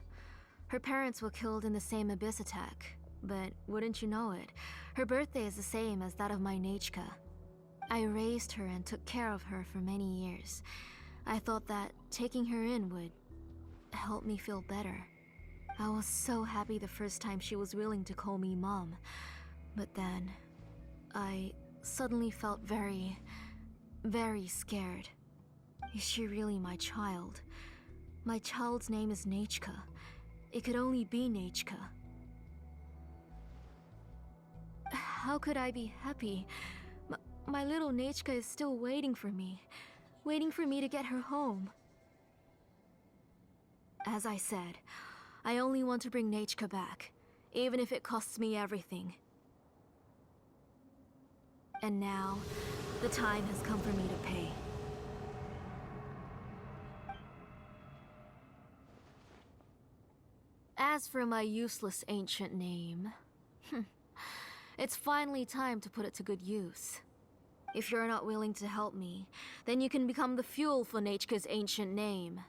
Her parents were killed in the same abyss attack. But wouldn't you know it, her birthday is the same as that of my Nechka. I raised her and took care of her for many years. I thought that taking her in would help me feel better. I was so happy the first time she was willing to call me Mom. But then, I suddenly felt very scared. Is she really my child? My child's name is Nechka. It could only be Nechka. How could I be happy? My little Nechka is still waiting for me to get her home. As I said, I only want to bring Nechka back, even if it costs me everything. And now, the time has come for me to pay. As for my useless ancient name, it's finally time to put it to good use. If you're not willing to help me, then you can become the fuel for Nechka's ancient name.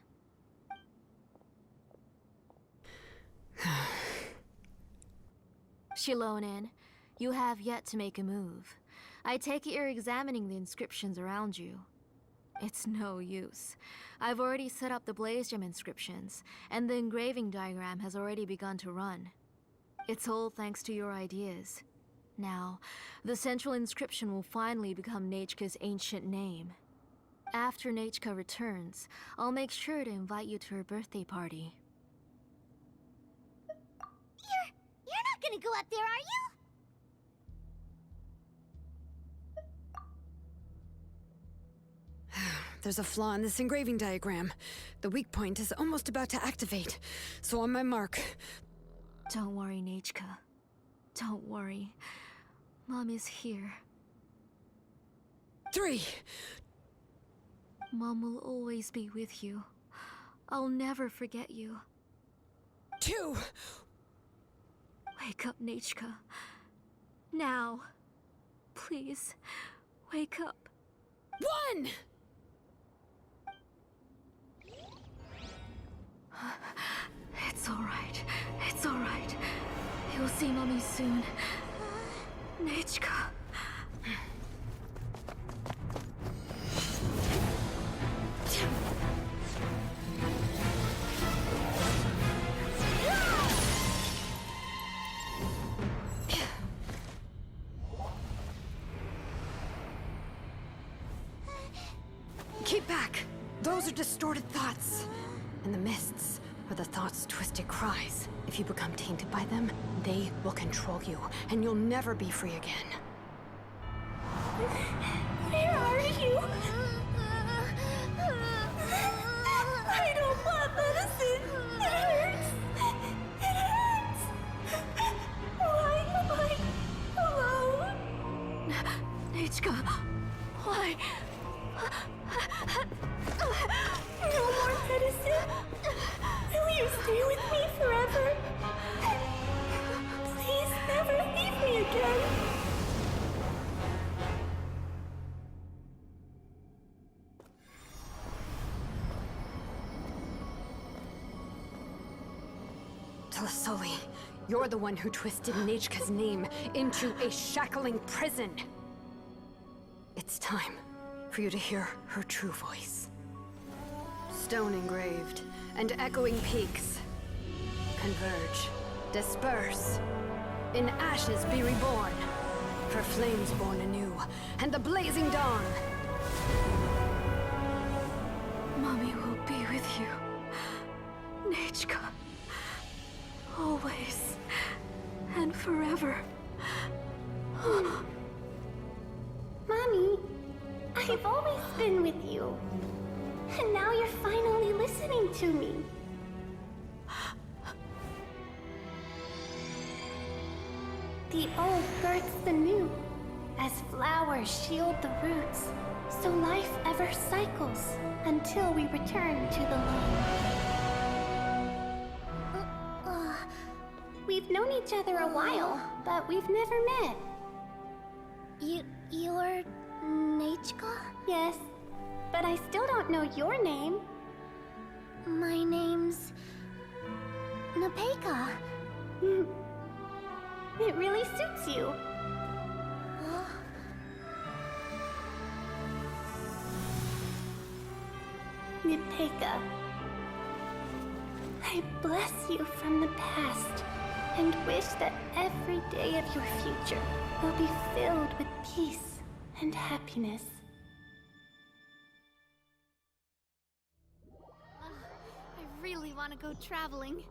Shilonin, you have yet to make a move. I take it you're examining the inscriptions around you. It's no use. I've already set up the blaze gem inscriptions, and the engraving diagram has already begun to run. It's all thanks to your ideas. Now, the central inscription will finally become Nechka's ancient name. After Nechka returns, I'll make sure to invite you to her birthday party. You're not gonna go up there, are you? There's a flaw in this engraving diagram. The weak point is almost about to activate. So on my mark. Don't worry, Nechka. Don't worry. Mom is here. 3. Mom will always be with you. I'll never forget you. 2. Wake up, Nechka. Now. Please, wake up. 1! It's alright. It's alright. You'll see Mommy soon. Nechka. Keep back! Those are distorted thoughts. In the mists are the thoughts' twisted cries. If you become tainted by them, they will control you, and you'll never be free again. Where are you? I don't want medicine. It hurts. It hurts. Why am I alone? Nechka, why? No more medicine. Will you stay with me forever? Please never leave me again. Tlasoli, you're the one who twisted Nechka's name into a shackling prison. It's time for you to hear her true voice. Stone engraved and echoing peaks converge, disperse. In ashes be reborn, for flames born anew, and the blazing dawn. Mommy will be with you. Nechka. Always. And forever. Mommy, I've always been with you. And now you're finally listening to me. The old births the new, as flowers shield the roots, so life ever cycles until we return to the loam. We've known each other a while, but we've never met. You're Nechka? Yes, but I still don't know your name. My name's Nepeka. It really suits you. Nepeka, I bless you from the past and wish that every day of your future will be filled with peace and happiness. I really want to go traveling.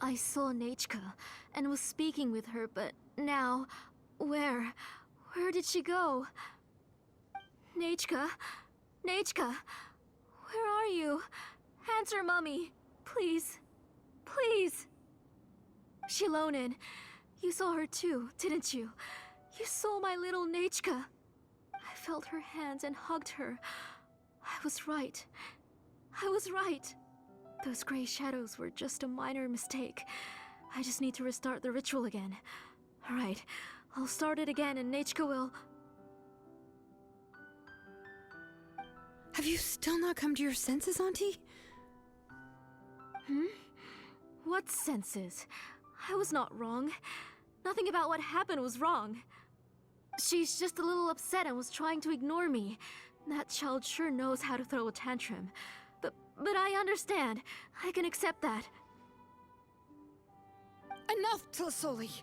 I saw Nechka and was speaking with her, but now, where? Where did she go? Nechka? Nechka? Where are you? Answer, Mommy. Please. Please. Shilonen, you saw her too, didn't you? You saw my little Nechka. I felt her hands and hugged her. I was right. I was right. Those gray shadows were just a minor mistake. I just need to restart the ritual again. Alright, I'll start it again and Nechka will... Have you still not come to your senses, Auntie? What senses? I was not wrong. Nothing about what happened was wrong. She's just a little upset and was trying to ignore me. That child sure knows how to throw a tantrum. But I understand. I can accept that. Enough, Tlasoli!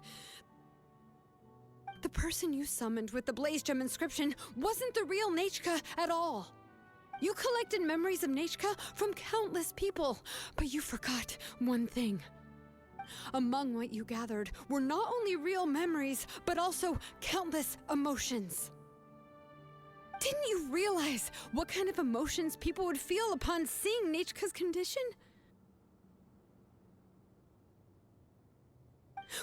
The person you summoned with the Blaze Gem inscription wasn't the real Nechka at all. You collected memories of Nechka from countless people, but you forgot one thing. Among what you gathered were not only real memories, but also countless emotions. Didn't you realize what kind of emotions people would feel upon seeing Nechka's condition?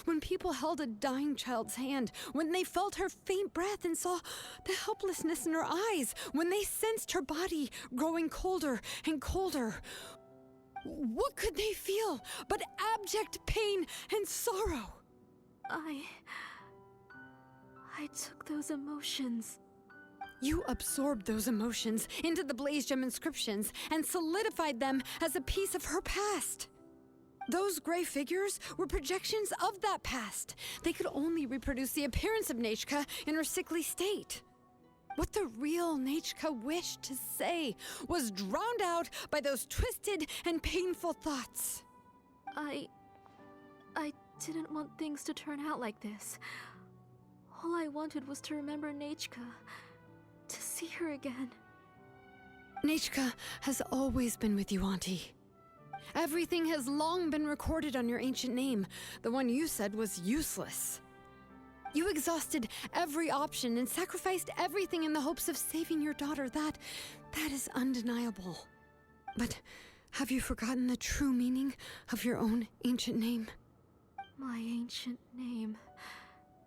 When people held a dying child's hand, when they felt her faint breath and saw the helplessness in her eyes, when they sensed her body growing colder and colder, what could they feel but abject pain and sorrow? I took those emotions. You absorbed those emotions into the Blaze Gem inscriptions and solidified them as a piece of her past. Those gray figures were projections of that past. They could only reproduce the appearance of Nechka in her sickly state. What the real Nechka wished to say was drowned out by those twisted and painful thoughts. I didn't want things to turn out like this. All I wanted was to remember Nechka, to see her again. Nechka has always been with you, Auntie. Everything has long been recorded on your ancient name, the one you said was useless. You exhausted every option and sacrificed everything in the hopes of saving your daughter. That is undeniable. But have you forgotten the true meaning of your own ancient name? My ancient name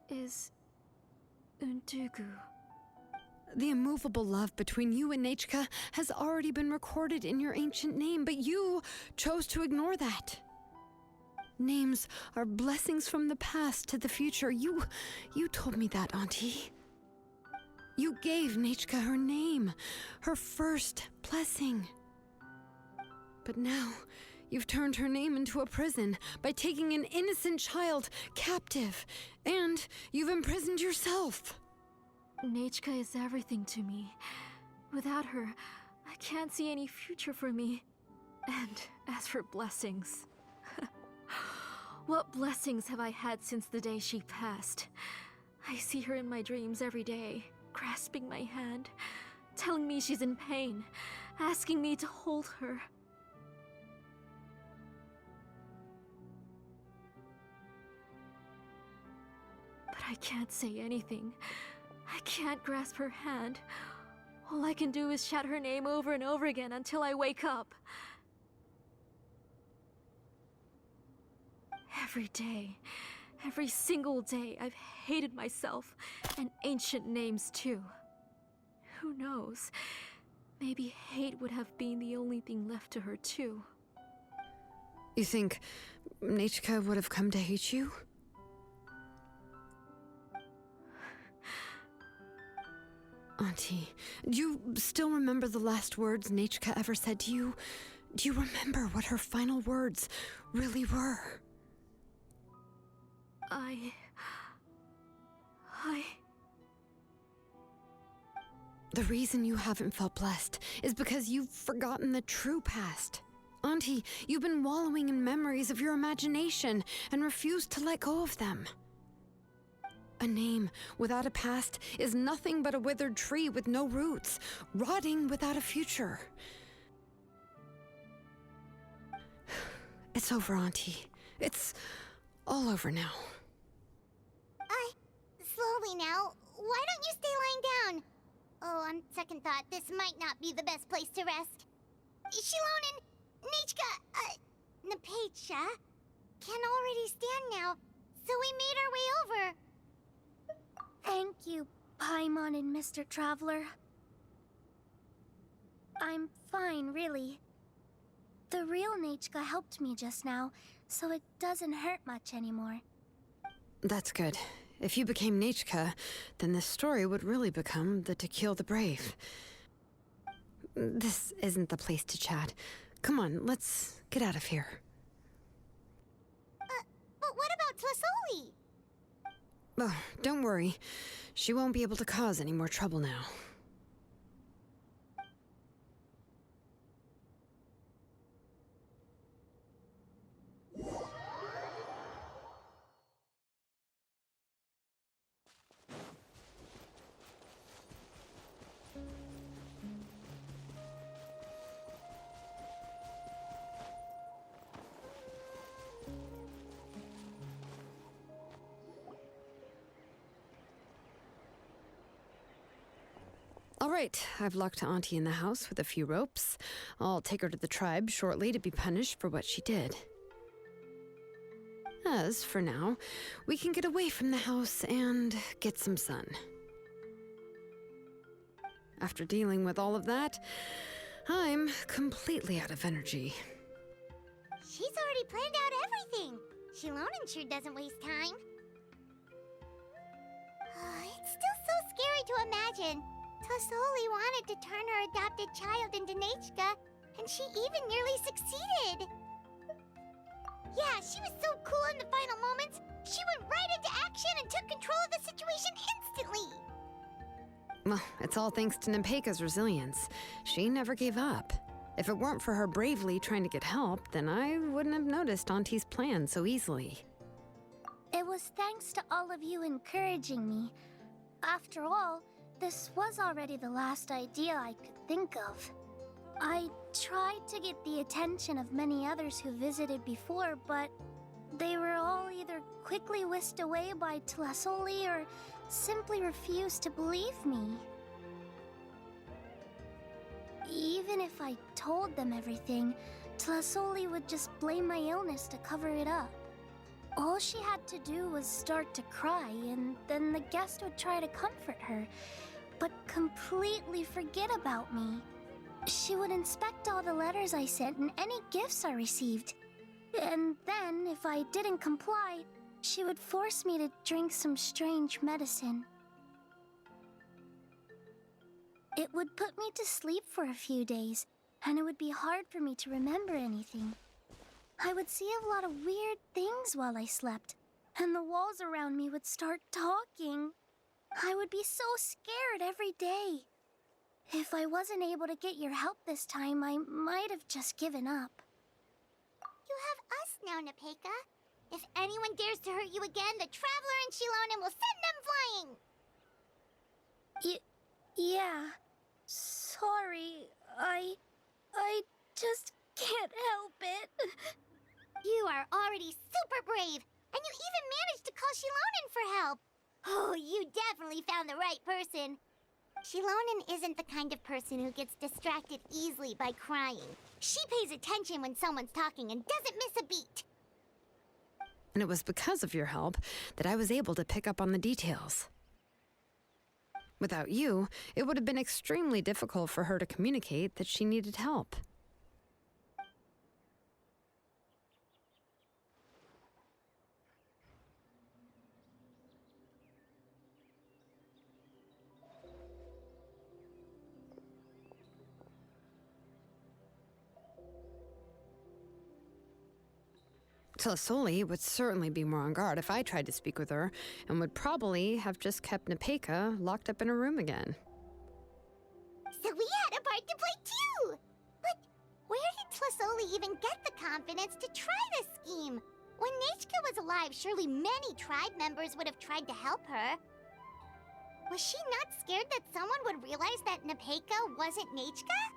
is Undugu. The immovable love between you and Nechka has already been recorded in your ancient name, but you chose to ignore that. Names are blessings from the past to the future. You told me that, Auntie. You gave Nechka her name, her first blessing. But now, you've turned her name into a prison by taking an innocent child captive, and you've imprisoned yourself. Nechka is everything to me. Without her, I can't see any future for me. And as for blessings... what blessings have I had since the day she passed? I see her in my dreams every day, grasping my hand, telling me she's in pain, asking me to hold her. But I can't say anything. I can't grasp her hand. All I can do is shout her name over and over again until I wake up. Every day, every single day, I've hated myself, and ancient names too. Who knows? Maybe hate would have been the only thing left to her too. You think Nechka would have come to hate you? Auntie, do you still remember the last words Nechka ever said to you? Do you remember what her final words really were? The reason you haven't felt blessed is because you've forgotten the true past. Auntie, you've been wallowing in memories of your imagination and refused to let go of them. A name without a past is nothing but a withered tree with no roots, rotting without a future. It's over, Auntie. It's all over now. Slowly now. Why don't you stay lying down? Oh, on second thought, this might not be the best place to rest. Shilonen, Nechka, Napecha can already stand now, so we made our way over. Thank you, Paimon and Mr. Traveler. I'm fine, really. The real Nechka helped me just now, so it doesn't hurt much anymore. That's good. If you became Nechka, then this story would really become the To Kill the Brave. This isn't the place to chat. Come on, let's get out of here. But what about Tlasoli? Oh, don't worry. She won't be able to cause any more trouble now. All right, I've locked Auntie in the house with a few ropes. I'll take her to the tribe shortly to be punished for what she did. As for now, we can get away from the house and get some sun. After dealing with all of that, I'm completely out of energy. She's already planned out everything. Shilonen sure doesn't waste time. It's still so scary to imagine. Tlasoli wanted to turn her adopted child into Nechka, and she even nearly succeeded. Yeah, she was so cool in the final moments. She went right into action and took control of the situation instantly. Well, it's all thanks to Nepeka's resilience. She never gave up. If it weren't for her bravely trying to get help, then I wouldn't have noticed Auntie's plan so easily. It was thanks to all of you encouraging me. After all, this was already the last idea I could think of. I tried to get the attention of many others who visited before, but they were all either quickly whisked away by Tlasoli or simply refused to believe me. Even if I told them everything, Tlasoli would just blame my illness to cover it up. All she had to do was start to cry, and then the guest would try to comfort her, but completely forget about me. She would inspect all the letters I sent and any gifts I received. And then, if I didn't comply, she would force me to drink some strange medicine. It would put me to sleep for a few days, and it would be hard for me to remember anything. I would see a lot of weird things while I slept, and the walls around me would start talking. I would be so scared every day. If I wasn't able to get your help this time, I might have just given up. You have us now, Nepeka. If anyone dares to hurt you again, the Traveler and Shilonen will send them flying! Yeah. Sorry. I just can't help it. You are already super brave, and you even managed to call Shilonen for help. Oh, you definitely found the right person. Shilonen isn't the kind of person who gets distracted easily by crying. She pays attention when someone's talking and doesn't miss a beat. And it was because of your help that I was able to pick up on the details. Without you, it would have been extremely difficult for her to communicate that she needed help. Tlasoli would certainly be more on guard if I tried to speak with her, and would probably have just kept Nepeka locked up in her room again. So we had a part to play too! But where did Tlasoli even get the confidence to try this scheme? When Nechka was alive, surely many tribe members would have tried to help her. Was she not scared that someone would realize that Nepeka wasn't Nechka?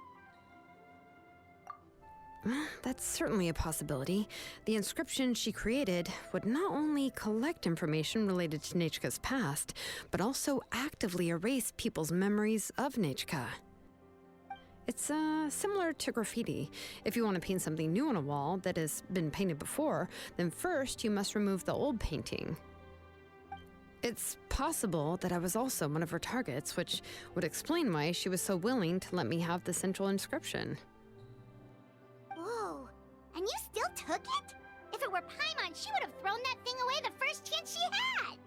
That's certainly a possibility. The inscription she created would not only collect information related to Nechka's past, but also actively erase people's memories of Nechka. It's similar to graffiti. If you want to paint something new on a wall that has been painted before, then first you must remove the old painting. It's possible that I was also one of her targets, which would explain why she was so willing to let me have the central inscription. Whoa, and you still took it? If it were Paimon, she would have thrown that thing away the first chance she had!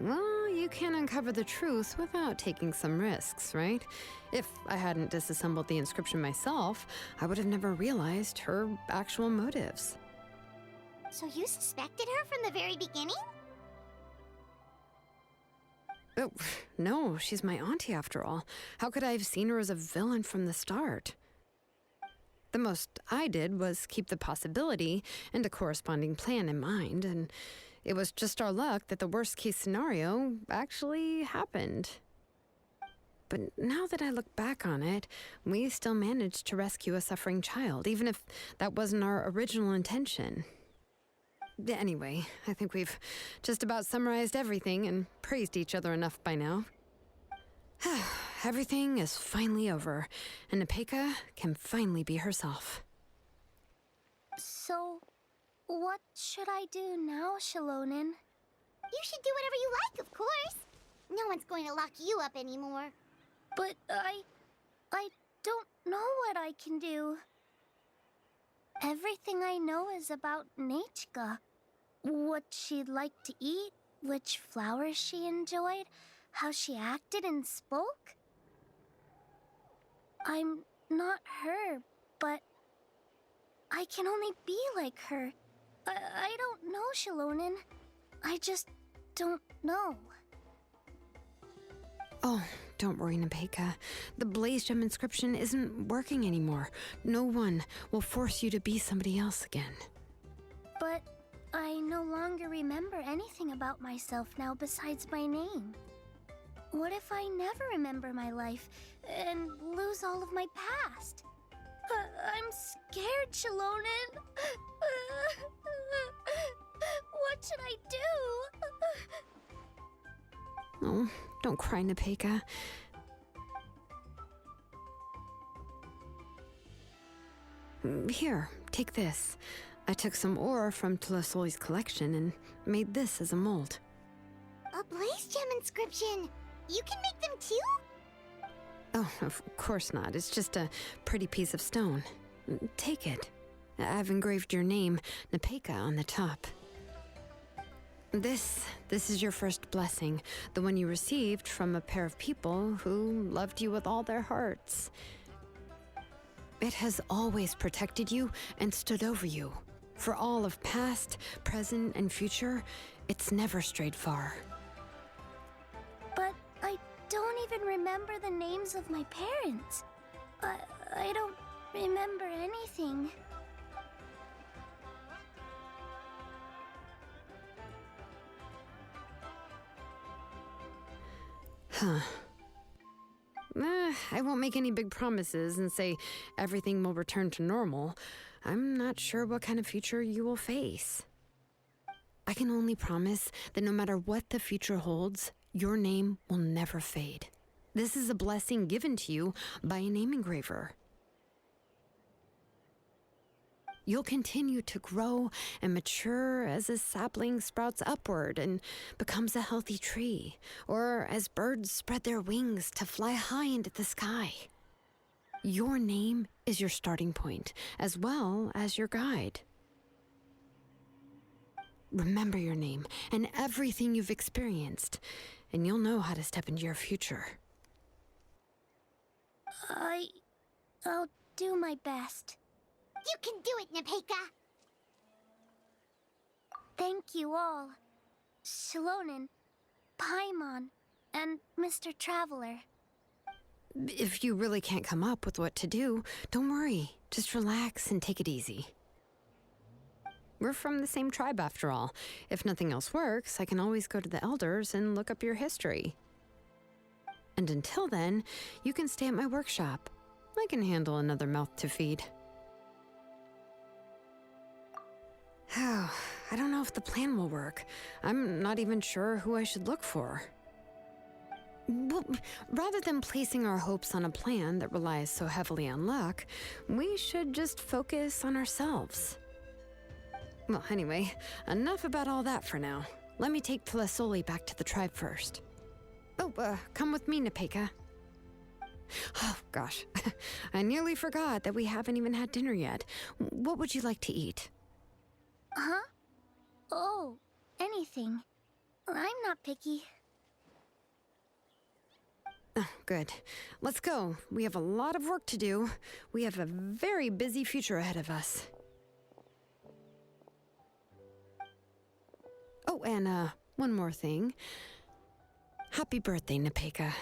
Well, you can't uncover the truth without taking some risks, right? If I hadn't disassembled the inscription myself, I would have never realized her actual motives. So you suspected her from the very beginning? Oh, no, she's my auntie after all. How could I have seen her as a villain from the start? The most I did was keep the possibility and a corresponding plan in mind, and it was just our luck that the worst case scenario actually happened. But now that I look back on it, we still managed to rescue a suffering child, even if that wasn't our original intention. Anyway, I think we've just about summarized everything and praised each other enough by now. Everything is finally over, and Nepeka can finally be herself. So, what should I do now, Shalonen? You should do whatever you like, of course. No one's going to lock you up anymore. But I don't know what I can do. Everything I know is about Nechka. What she'd like to eat, which flowers she enjoyed, how she acted and spoke. I'm not her, but I can only be like her. I don't know, Shalonen. I just don't know. Oh, don't worry, Nepeka. The Blaze Gem inscription isn't working anymore. No one will force you to be somebody else again. But I no longer remember anything about myself now besides my name. What if I never remember my life and lose all of my past? I'm scared, Shalonen. What should I do? Oh, don't cry, Nepeka. Here, take this. I took some ore from Tlasoli's collection and made this as a mold. A Blaze Gem inscription! You can make them too? Oh, of course not. It's just a pretty piece of stone. Take it. I've engraved your name, Nepeka, on the top. This is your first blessing, the one you received from a pair of people who loved you with all their hearts. It has always protected you and stood over you. For all of past, present, and future, it's never strayed far. But I don't even remember the names of my parents. I don't remember anything. Huh. I won't make any big promises and say everything will return to normal. I'm not sure what kind of future you will face. I can only promise that no matter what the future holds, your name will never fade. This is a blessing given to you by a name engraver. You'll continue to grow and mature as a sapling sprouts upward and becomes a healthy tree, or as birds spread their wings to fly high into the sky. Your name is your starting point, as well as your guide. Remember your name and everything you've experienced, and you'll know how to step into your future. I'll do my best. You can do it, Nepeka! Thank you all. Shalonen, Paimon, and Mr. Traveler. If you really can't come up with what to do, don't worry. Just relax and take it easy. We're from the same tribe after all. If nothing else works, I can always go to the elders and look up your history. And until then, you can stay at my workshop. I can handle another mouth to feed. Oh, I don't know if the plan will work. I'm not even sure who I should look for. Well, rather than placing our hopes on a plan that relies so heavily on luck, we should just focus on ourselves. Well, anyway, enough about all that for now. Let me take Tlasoli back to the tribe first. Oh, come with me, Nepeka. Oh, gosh. I nearly forgot that we haven't even had dinner yet. What would you like to eat? Huh? Oh, anything. I'm not picky. Oh, good. Let's go. We have a lot of work to do. We have a very busy future ahead of us. Oh, and one more thing. Happy birthday, Nepeka.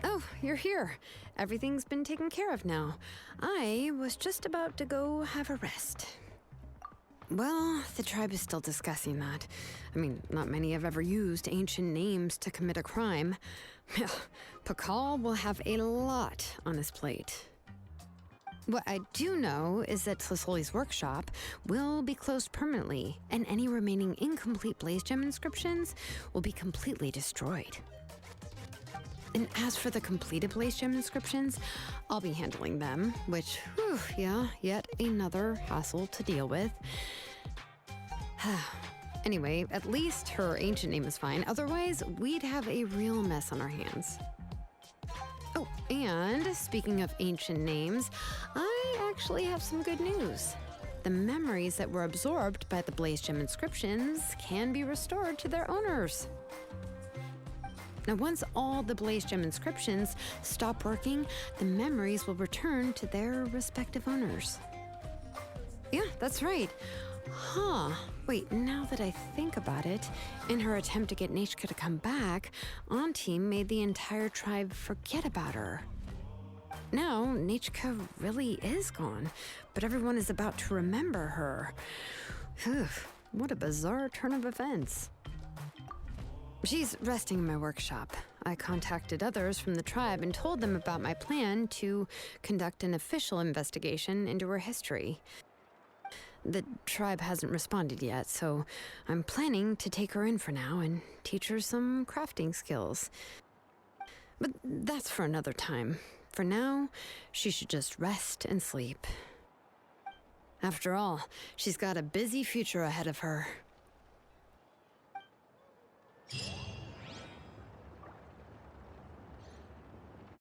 Oh, you're here. Everything's been taken care of now. I was just about to go have a rest. Well, the tribe is still discussing that. I mean, not many have ever used ancient names to commit a crime. Pakal will have a lot on his plate. What I do know is that Tlisoli's workshop will be closed permanently, and any remaining incomplete Blaze Gem inscriptions will be completely destroyed. And as for the completed Blaze Gem inscriptions, I'll be handling them, which, whew, yeah, yet another hassle to deal with. Anyway, at least her ancient name is fine. Otherwise, we'd have a real mess on our hands. Oh, and speaking of ancient names, I actually have some good news. The memories that were absorbed by the Blaze Gem inscriptions can be restored to their owners. Now, once all the Blaze Gem inscriptions stop working, the memories will return to their respective owners. Yeah, that's right. Huh. Wait, now that I think about it, in her attempt to get Nechka to come back, Auntie made the entire tribe forget about her. Now, Nechka really is gone, but everyone is about to remember her. Phew, what a bizarre turn of events. She's resting in my workshop. I contacted others from the tribe and told them about my plan to conduct an official investigation into her history. The tribe hasn't responded yet, so I'm planning to take her in for now and teach her some crafting skills. But that's for another time. For now, she should just rest and sleep. After all, she's got a busy future ahead of her.